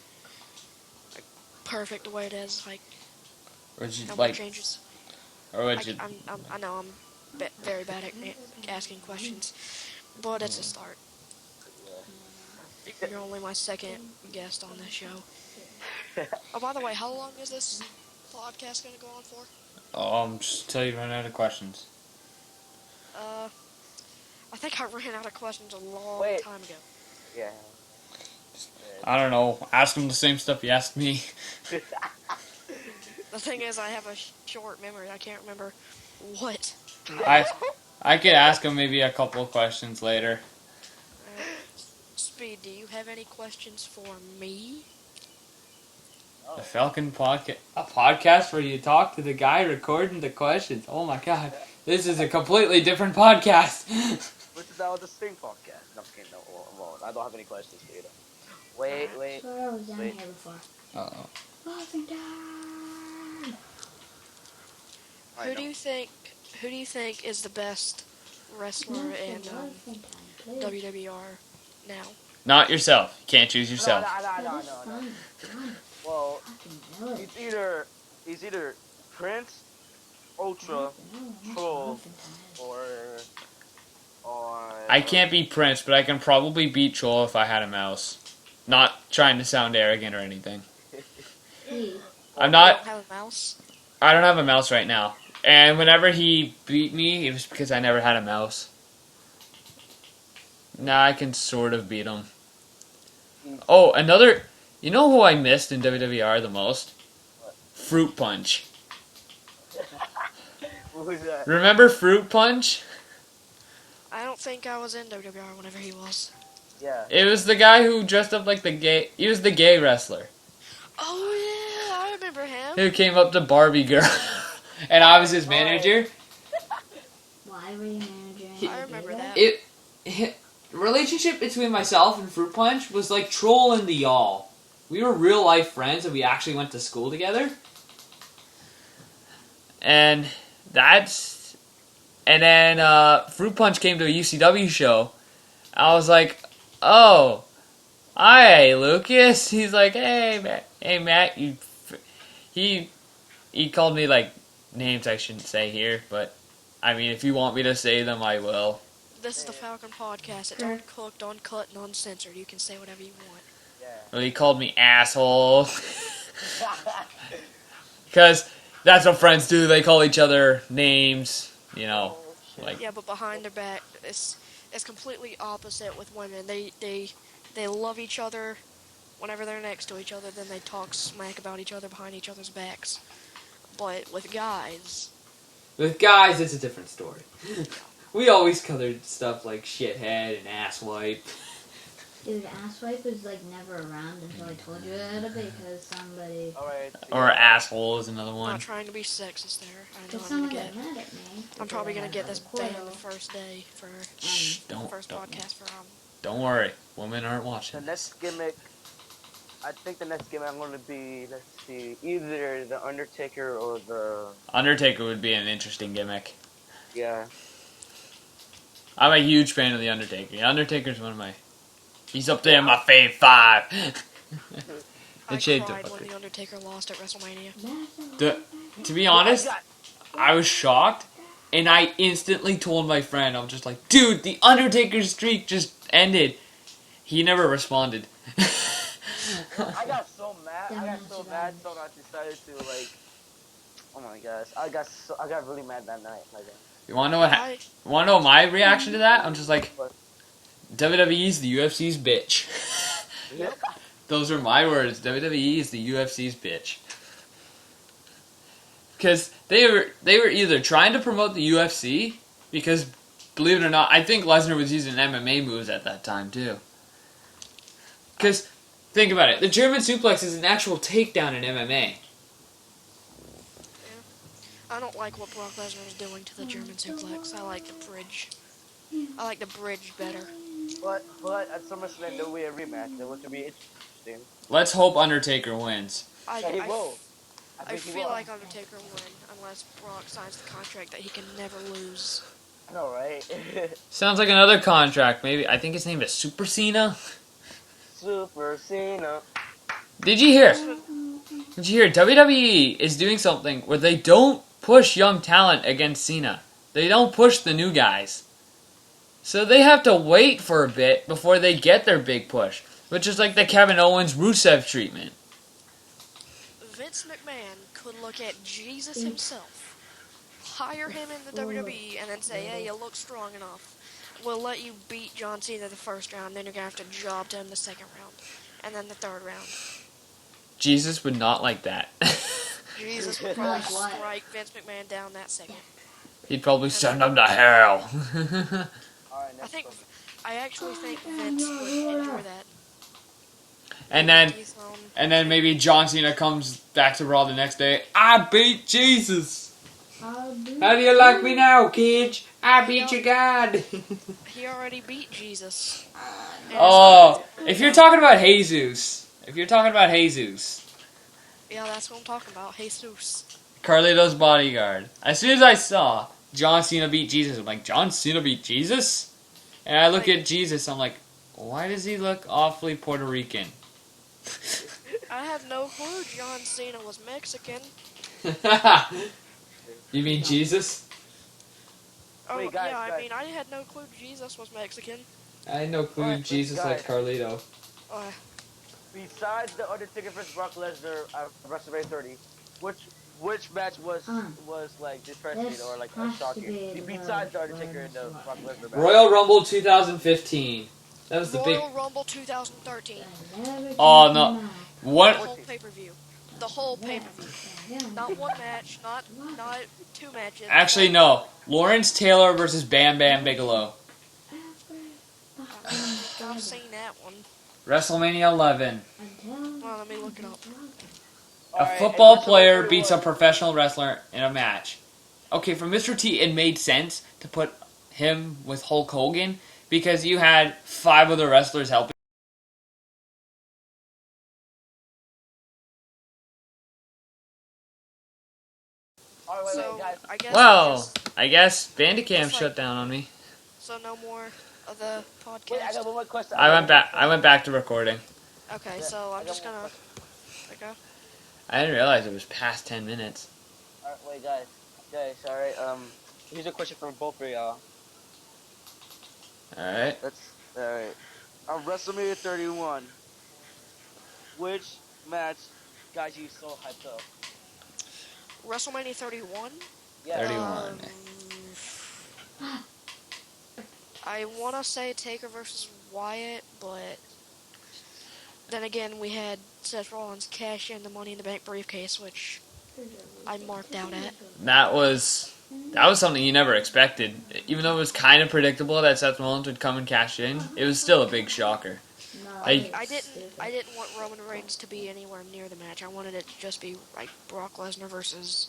like perfect the way it is, like Or would you no more like? changes? Or would you? I know I'm very bad at asking questions, but it's a start. You're only my second guest on this show. Oh, by the way, how long is this podcast going to go on for? Just till you run out of questions. I think I ran out of questions a long time ago. Yeah. I don't know. Ask him the same stuff you asked me. The thing is, I have a short memory. I can't remember what. I could ask him maybe a couple of questions later. Speed, do you have any questions for me? The Falcon podcast, a podcast where you talk to the guy recording the questions. Oh my god, this is a completely different podcast. Which is our distinct podcast. No, I'm kidding. No, well, I don't have any questions for you though. Wait. Swear I was down Wait. here before. Uh-oh. Washington! Who do you think is the best wrestler in WWR now? Not yourself. You can't choose yourself. No. Well, he's either Prince, Ultra, Troll, or I can't beat Prince, but I can probably beat Troll if I had a mouse. Not trying to sound arrogant or anything. I'm not. You don't have a mouse? I don't have a mouse right now. And whenever he beat me, it was because I never had a mouse. Now I can sort of beat him. Oh, another... You know who I missed in WWR the most? What? Fruit Punch. Who was that? Remember Fruit Punch? I don't think I was in WWR whenever he was. Yeah. It was the guy who dressed up like the gay... He was the gay wrestler. Oh yeah, I remember him. Who came up to Barbie Girl. And I was his manager. Why were you managing? I remember that. The relationship between myself and Fruit Punch was like Troll and the Y'all. We were real life friends and we actually went to school together. And then Fruit Punch came to a UCW show. I was like, oh, hi, Lucas. He's like, hey, Matt. He called me like names I shouldn't say here, but I mean, if you want me to say them, I will. This is the Falcon podcast. It's uncooked, uncut, and uncensored. You can say whatever you want. Yeah. Well, he called me asshole. Because that's what friends do. They call each other names, you know. Like, Yeah, but behind their back, it's completely opposite with women. They love each other whenever they're next to each other, then they talk smack about each other behind each other's backs. But with guys, With guys, it's a different story. We always colored stuff like shithead and asswipe. Dude, asswipe was like never around until I told you about it because somebody. Alright. Or asshole is another I'm one. not trying to be sexist there. I know Because I'm someone gonna got get. mad at me. I'm probably gonna get this coil. banned the first day for Shh, don't first podcast for don't worry. Women aren't The watching. next gimmick, I think the next gimmick I'm going to be, let's see, either the Undertaker or the, Undertaker would be an interesting gimmick. yeah. I'm a huge fan of the Undertaker. The Undertaker's one of my. He's up there in my fave 5. I shade cried the when fucker. the Undertaker lost at WrestleMania. To be honest, I was shocked, and I instantly told my friend, I'm just like, dude, the Undertaker's streak just ended. He never responded. I got so mad, so I decided to, like, oh my gosh, I got really mad that night. You wanna know what my reaction to that? I'm just like, What? WWE's the UFC's bitch. Yep. Those are my words. WWE is the UFC's bitch. Because they were either trying to promote the UFC, because believe it or not, I think Lesnar was using MMA moves at that time too. Because think about it, the German suplex is an actual takedown in MMA. I don't like what Brock Lesnar is doing to the German suplex. I like the bridge. I like the bridge better. But at SummerSlam there will be a rematch, which will be interesting. Let's hope Undertaker wins. Yeah, he will. I think he feel will. like Undertaker will win unless Brock signs the contract that he can never lose. I know, right? Sounds like another contract, maybe. I think his name is Super Cena. Super Cena. Did you hear? WWE is doing something where they don't push young talent against Cena. They don't push the new guys. So they have to wait for a bit before they get their big push, which is like the Kevin Owens Rusev treatment. Vince McMahon could look at Jesus himself, hire him in the WWE, and then say, hey, you look strong enough. We'll let you beat John Cena the first round, then you're going to have to job to him the second round, and then the third round. Jesus would not like that. Jesus would probably Like what? strike Vince McMahon down that second. He'd probably send him to hell. Alright, next one. I actually think Vince would enjoy that. and then He's, maybe John Cena comes back to Raw the next day. I beat Jesus. How do you like me now, kid? I beat your God. he already beat Jesus. And Oh, if you're talking about Jesus. yeah, that's what I'm talking about. Jesus. Carlito's bodyguard. As soon as I saw John Cena beat Jesus, I'm like, John Cena beat Jesus? And I look at Jesus, I'm like, why does he look awfully Puerto Rican? I had no clue John Cena was Mexican. You mean Jesus? Oh, Wait, guys, yeah, I guys. mean, I had no clue Jesus was Mexican. I had no clue Alright, Jesus guys. like Carlito. Besides the Undertaker vs Brock Lesnar at WrestleMania 30, which match was like depressing This or like has to shocking? be Besides the the Undertaker and the Brock Lesnar match. Royal Rumble 2015. That was the big... Royal Rumble 2013. Oh, no. The What? whole pay-per-view. The whole pay-per-view. Not one match, not two matches. Actually, no. Lawrence Taylor versus Bam Bam Bigelow. I've seen that one. WrestleMania 11. Well, let me look it up. A Alright, football and player WrestleMania beats a 31. professional wrestler in a match. Okay, for Mr. T, it made sense to put him with Hulk Hogan because you had 5 other wrestlers helping. Alright, wait, So, guys. I guess... Well, I guess Bandicam It's like- shut down on me. So no more of the podcast? Wait, I got one more question. I went back to recording. Okay, Yeah, so I I'm got just one gonna... question. Okay. I didn't realize it was past 10 minutes. Alright, wait, guys, alright. Here's a question from both of y'all. Alright. Alright. On WrestleMania 31, which match got you so hyped up? WrestleMania 31? Yeah. 31. I want to say Taker versus Wyatt, but then again, we had Seth Rollins cash in the Money in the Bank briefcase, which I marked out at. That was something you never expected. Even though it was kind of predictable that Seth Rollins would come and cash in, it was still a big shocker. No, I- I didn't want Roman Reigns to be anywhere near the match. I wanted it to just be like Brock Lesnar versus.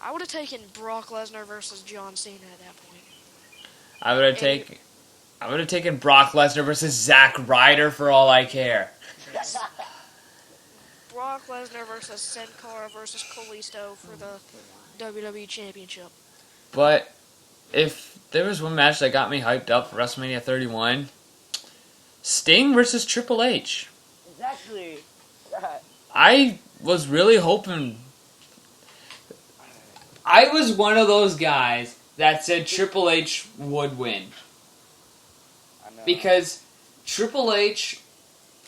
I would have taken Brock Lesnar versus John Cena at that point. I would have taken Brock Lesnar versus Zack Ryder for all I care. Brock Lesnar versus Sin Cara versus Kalisto for the WWE Championship. But if there was one match that got me hyped up for WrestleMania 31, Sting versus Triple H. Exactly. I was really hoping. I was one of those guys that said Triple H would win. I know. Because Triple H,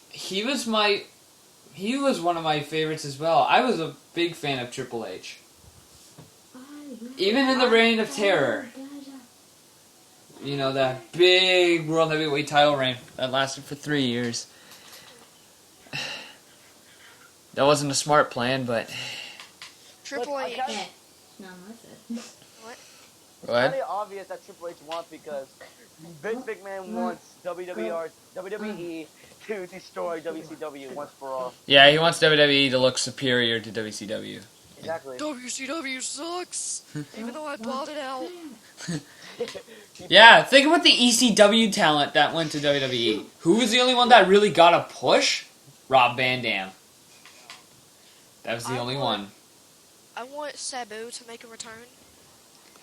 he was one of my favorites as well. I was a big fan of Triple H. Even in the Reign of Terror. You know, that big World Heavyweight title reign that lasted for 3 years. That wasn't a smart plan, but... Triple Look, I H. got- Yeah. No, that's it. It's kind of obvious that Triple H wants because Vince McMahon wants WWE to destroy WCW once for all. Yeah, he wants WWE to look superior to WCW. Exactly. WCW sucks, even though I bought it out. Yeah, think about the ECW talent that went to WWE. Who was the only one that really got a push? Rob Van Dam. That was the only one. I want Sabu to make a return.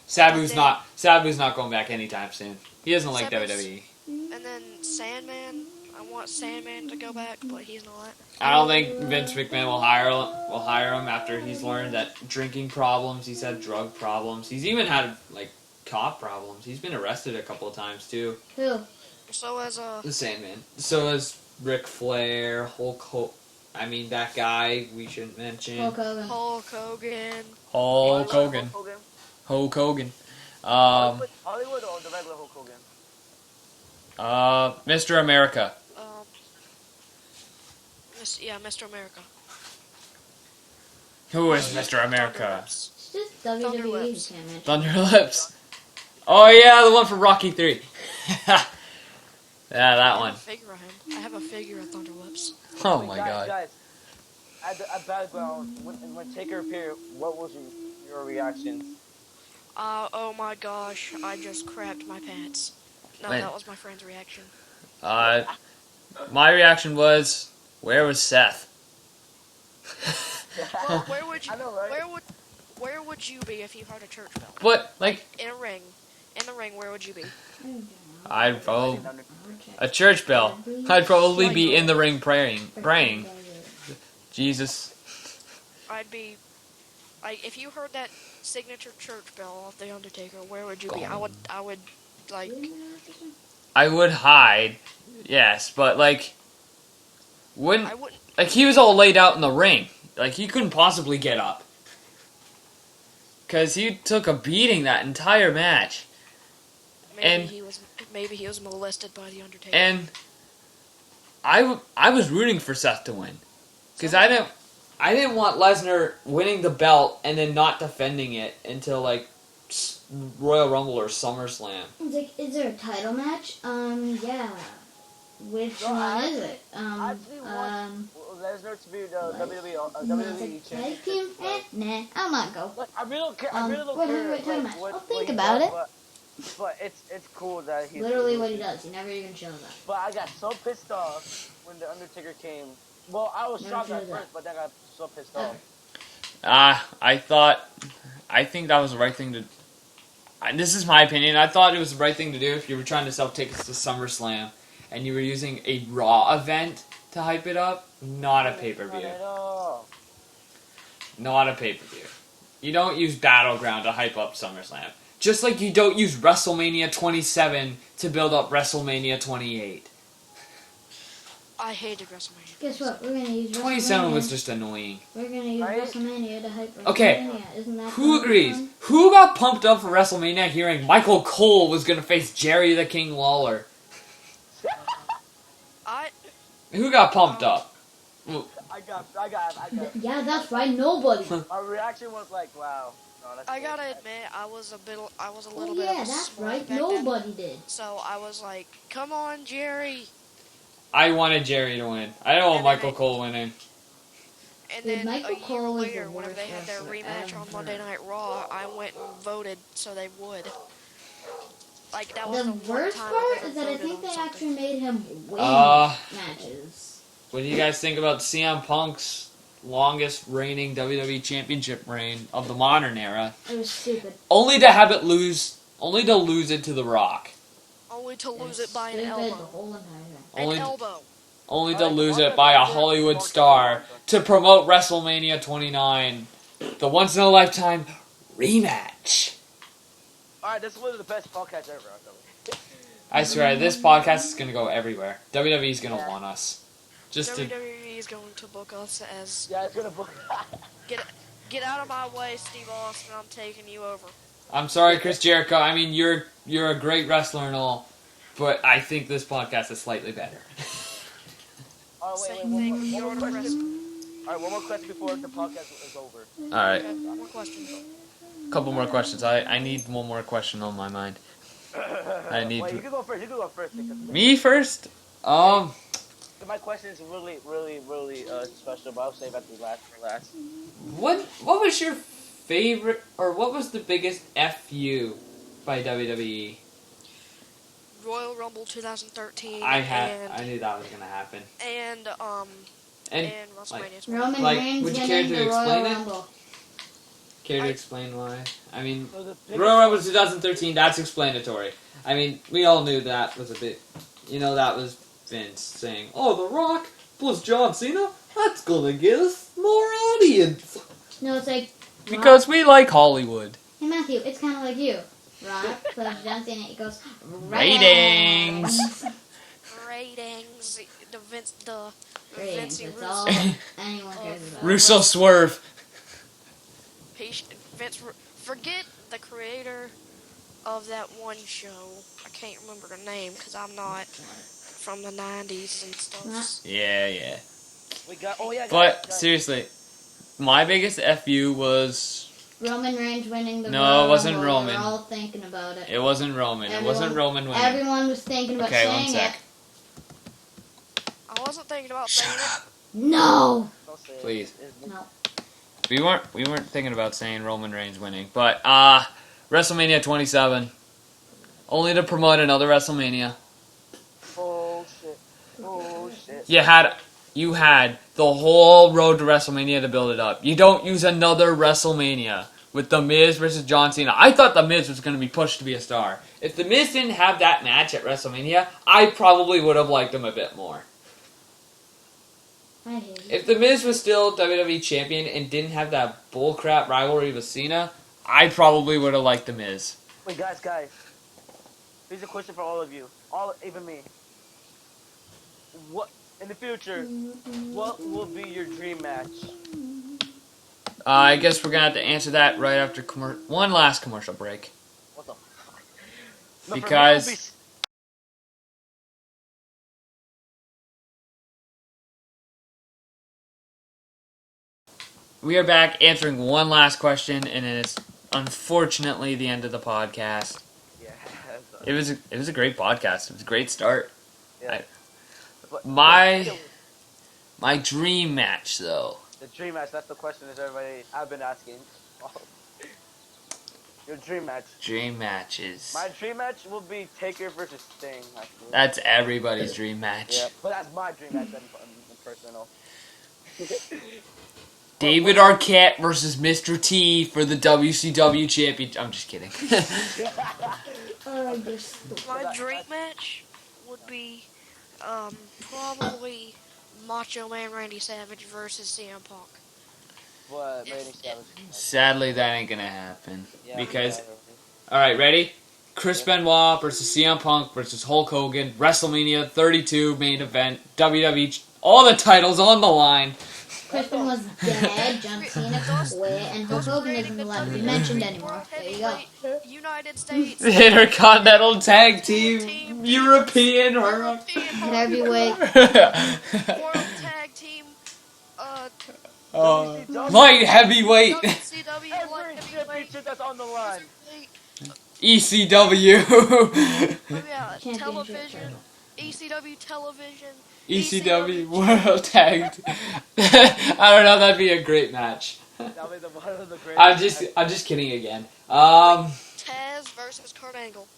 Sabu's not going back anytime soon. He doesn't like Sabu's- WWE. And then Sandman. I want Sandman to go back, but he's not. I don't think Vince McMahon will hire him after he's learned that drinking problems. He's had drug problems. He's even had like cop problems. He's been arrested a couple of times too. Who? So as The Sandman. So is Ric Flair, Hulk Hogan. I mean that guy we shouldn't mention. Hulk Hogan. Hulk Hogan. Hulk Hogan. Hulk Hogan. Hollywood or the regular Hulk Hogan? Mr. America. Mr. America. Who is Mr. America? It's just WWE Thunder you Lips. can't mention. Thunder Lips. Oh yeah, the one from Rocky 3. Yeah, that one. I have a figure of Thunder Lips. Oh Wait, my guys, god. Guys, at Battleground, when Taker appeared, what was your reaction? Oh my gosh, I just crapped my pants. No, Wait. that was my friend's reaction. My reaction was, where was Seth? Well, where would you? I know, right? Where would you be if you heard a church bell? But like, In a ring. In the ring, where would you be? I'd probably a church bell. I'd probably be in the ring praying. Jesus. I'd be. If you heard that signature church bell of the Undertaker, where would you be? I would like. I would hide, yes, but like, wouldn't I wouldn't. like he was all laid out in the ring. Like he couldn't possibly get up. Cause he took a beating that entire match. And- Maybe he was molested by the Undertaker. And I was rooting for Seth to win. Cause I didn't want Lesnar winning the belt and then not defending it until like Royal Rumble or SummerSlam. It's like, is there a title match? Yeah. Which one is it? I actually want Lesnar to be the WWE Tag team? champion. Nah, I'll not go. Like, I really don't care. I really don't what care. heavyweight title like, match? what- I'll what think he about does, it. But it's cool that he's Literally what he does. He never even shows up. But I got so pissed off when the Undertaker came. Well, I was Never shocked at shows up. first, but then I got so pissed off. I think that was the right thing to. This is my opinion. I thought it was the right thing to do if you were trying to sell tickets to SummerSlam and you were using a Raw event to hype it up, not a pay-per-view. Not at all. Not a pay-per-view. You don't use Battleground to hype up SummerSlam. Just like you don't use WrestleMania 27 to build up WrestleMania 28. I hated WrestleMania. Guess what? We're gonna use 27 was WrestleMania. just annoying. We're gonna use Right? WrestleMania to hype WrestleMania. Okay, Isn't that Who kinda agrees? fun? Who got pumped up for WrestleMania hearing Michael Cole was going to face Jerry the King Lawler? I Who got pumped up? I got. Yeah, that's right. Nobody. Our reaction was like, wow. No, that's I good. gotta admit, I was a Oh little bit of yeah, a that's smart right. back then. Nobody did. So I was like, "Come on, Jerry!" I wanted Jerry to win. I don't want And then Michael Cole winning. And Dude, then Michael a year Cole is later, the whenever worst they had their wrestler rematch on ever. Monday Night Raw, I went and voted so they would. Like that was The one worst time part I've ever is that I voted think on they something. actually made him win matches. What do you guys think about CM Punk's longest reigning WWE Championship reign of the modern era? It was stupid. Only to lose it to The Rock. Only to It lose was it by an stupid the elbow. whole entire time. Only, An elbow. only to Alright, lose the it by a podcast Hollywood ends. star to promote WrestleMania 29, the once in a lifetime rematch. Alright, this is one of the best podcasts ever. I swear, this podcast is gonna go everywhere. WWE's gonna want us. Just to WWE is going to book us as Yeah, it's gonna book. get out of my way, Steve Austin. I'm taking you over. I'm sorry, Chris Jericho. I mean, you're a great wrestler and all, but I think this podcast is slightly better. Oh Same thing with one more your question. Alright, one more question before the podcast is over. All right, Okay, one more question. couple more questions. I need one more question on my mind. I need Wait, you can go first. Because me first. my question is really, really, really special, but I'll save it for last. What was your favorite, or what was the biggest FU by WWE? Royal Rumble 2013. I knew that was gonna happen. And And WrestleMania 20. Roman Like, Reigns would you care winning to the Royal explain it? Rumble. care to explain why? I mean, So the biggest- Royal Rumble 2013. That's explanatory. I mean, we all knew that was a bit. That was Vince saying, "Oh, The Rock plus John Cena. That's gonna get us more audience." No, it's like Because we like Hollywood. Hey Matthew, it's kind of like you. Rock plus John Cena equals Ratings. Ratings. The Ratings. Vince That's Russo. all anyone cares about. Russo swerve. Forget the creator of that one show. I can't remember the name because I'm not from the 90s and stuff. Yeah. We got. Oh yeah. But guys. seriously, my biggest FU was. Roman Reigns winning the No, Royal it wasn't Rumble. Roman. We're all thinking about it. It wasn't Roman. It wasn't Roman winning. Everyone was thinking about Okay, saying one sec. it. I wasn't thinking about saying it. No. Don't say it. Please. No. We weren't thinking about saying Roman Reigns winning, but WrestleMania 27, only to promote another WrestleMania. Oh shit. You had the whole road to WrestleMania to build it up. You don't use another WrestleMania with The Miz versus John Cena. I thought The Miz was going to be pushed to be a star. If The Miz didn't have that match at WrestleMania, I probably would have liked him a bit more. I hate If The Miz was still WWE champion and didn't have that bullcrap rivalry with Cena, I probably would have liked The Miz. Wait, guys. Here's a question for all of you. Even me. What in the future? What will be your dream match? I guess we're going to have to answer that right after one last commercial break. What the fuck? No, for me, Because- it would be We are back answering one last question, and it's unfortunately the end of the podcast. Yeah. It was a great podcast. It was a great start. Yeah. But- My dream match, though. The dream match. That's the question that I've been asking. Your dream match. Dream matches. My dream match will be Taker versus Sting. Actually. That's everybody's dream match. Yeah, but that's my dream match in personal. David Arquette versus Mr. T for the WCW championship. I'm just kidding. Oh, you're stupid. My dream match would be probably Macho Man Randy Savage versus CM Punk. But Randy Savage. Sadly, that ain't gonna happen. Yeah, Because, yeah. alright, ready? Chris Benoit versus CM Punk versus Hulk Hogan, WrestleMania 32 main event, WWE, all the titles on the line. Crispin was dead, John Cena quit, and Hulk Hogan isn't allowed to be mentioned anymore. There you go. United States. Intercontinental Tag Team, European, Heavyweight. World Tag Team WCW. Light heavyweight. WCW Every light heavyweight. championship that's on the line. ECW. Oh yeah, Championship television. title. ECW television. ECW World Tag. I don't know. That'd be a great match. That'll be one of the greatest. I'm just kidding again. Taz versus Kurt Angle.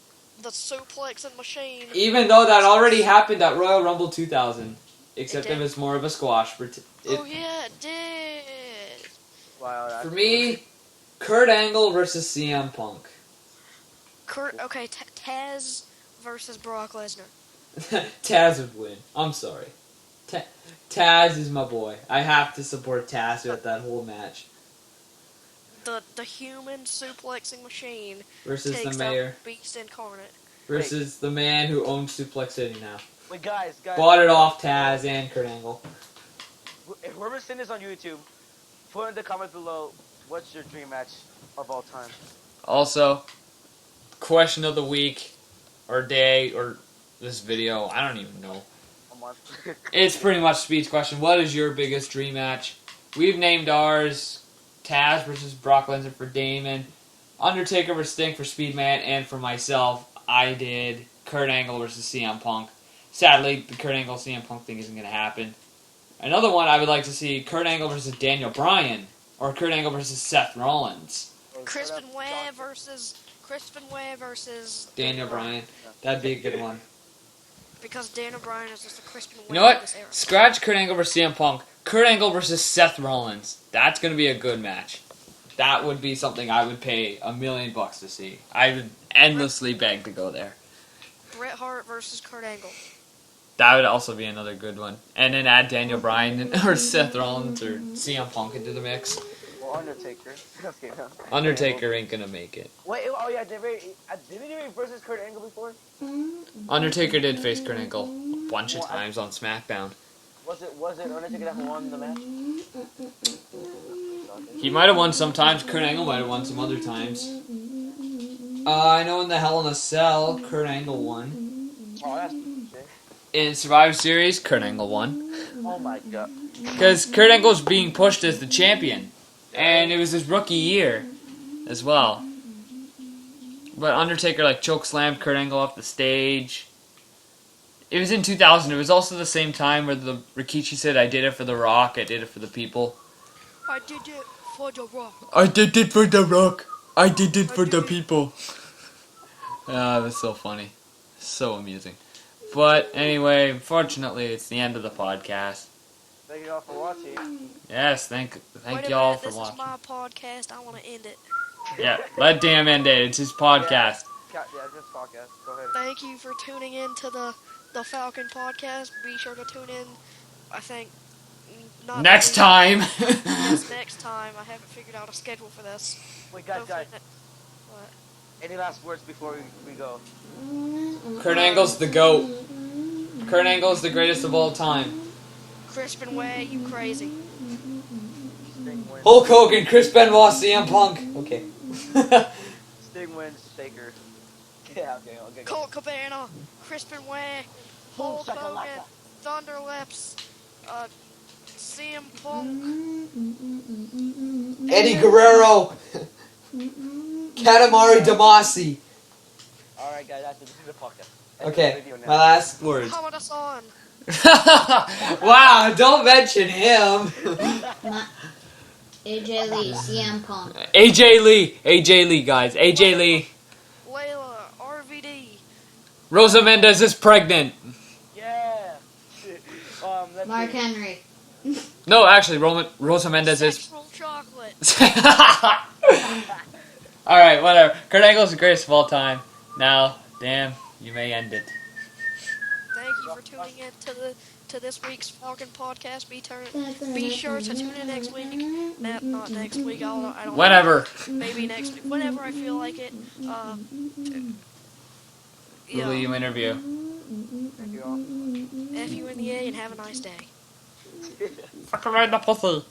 The suplexing machine. Even though that already happened at Royal Rumble 2000, except It it did? was more of a squash. Oh yeah, it did. Wow, that's For me, Kurt Angle versus CM Punk. Okay, Taz versus Brock Lesnar. Taz would win. I'm sorry. Taz is my boy. I have to support Taz at that whole match. The human suplexing machine Versus takes the mayor. out Beast Incarnate. Versus the man who owns Suplex City now. Wait, guys. Bought it off Taz and Kurt Angle. If whoever's seeing this on YouTube, put in the comments below, what's your dream match of all time? Also, question of the week, or day, or this video, I don't even know. A month. It's pretty much Speed's question. What is your biggest dream match? We've named ours Taz versus Brock Lesnar for Damon, Undertaker versus Sting for Speedman, and for myself, I did Kurt Angle versus CM Punk. Sadly, the Kurt Angle CM Punk thing isn't going to happen. Another one I would like to see, Kurt Angle versus Daniel Bryan, or Kurt Angle versus Seth Rollins. Crispin Ware versus Daniel Bryan. That'd be a good one. Because Daniel Bryan is just a Crispin Ware You know of what? this era. Scratch Kurt Angle versus CM Punk. Kurt Angle versus Seth Rollins. That's going to be a good match. That would be something I would pay $1 million to see. I would endlessly beg to go there. Bret Hart versus Kurt Angle. That would also be another good one. And then add Daniel Bryan or Seth Rollins or CM Punk into the mix. Or Undertaker. Okay, no. Undertaker ain't going to make it. Wait, oh yeah, did he do versus Kurt Angle before? Undertaker did face Kurt Angle a bunch of times on SmackDown. Was it Undertaker that won the match? He might have won sometimes. Kurt Angle might have won some other times. I know in the Hell in a Cell, Kurt Angle won. Oh, that's In Survivor Series, Kurt Angle won. oh my god. Because Kurt Angle's being pushed as the champion. And it was his rookie year as well. But Undertaker chokeslammed Kurt Angle off the stage. It was in 2000. It was also the same time where the Rikishi said, "I did it for The Rock. I did it for the people." I did it for the Rock. I did it for The Rock. I did it for the people. Ah, it was so funny. So amusing. But anyway, unfortunately, it's the end of the podcast. Thank you all for watching. Yes, thank Wait a y'all minute, for watching. This is my podcast. I want to end it. Yeah, let Dan end it. It's his podcast. Yeah, just podcast. Go ahead. Thank you for tuning in to the Falcon podcast. Be sure to tune in. I think not Next maybe- time. Yes, next time. I haven't figured out a schedule for this. Wait, guys. Hopefully What? Any last words before we go? Kurt Angle's the GOAT. Kurt Angle's the greatest of all time. Crispin Way, you crazy. Sting wins. Hulk Hogan, Chris Benoit, CM Punk. Okay. Sting wins. Taker. Yeah, okay. Colt Cabana, Crispin Way, Hulk Hogan, Thunderlips, CM Punk. Eddie Guerrero. Katamari Damacy. All right, guys. That's the podcast. Okay, my last words. Hamada-san. Wow, don't mention him. AJ Lee, CM Punk. AJ Lee, guys. AJ Lee. Layla, RVD. Rosa Mendez is pregnant. Yeah. Let's Mark see. Henry. No, actually, Rosa Mendez is. Sexual chocolate. Alright, whatever. Kurt Angle's the greatest of all time. Now, damn, you may end it. Thank you for tuning in to this week's Falcon podcast. Be sure to tune in next week. Not next week. I don't Whenever. know. Maybe next week. Whenever I feel like it. Who will you interview? Thank you all. F you in the A and have a nice day. Fucking right in the pussy.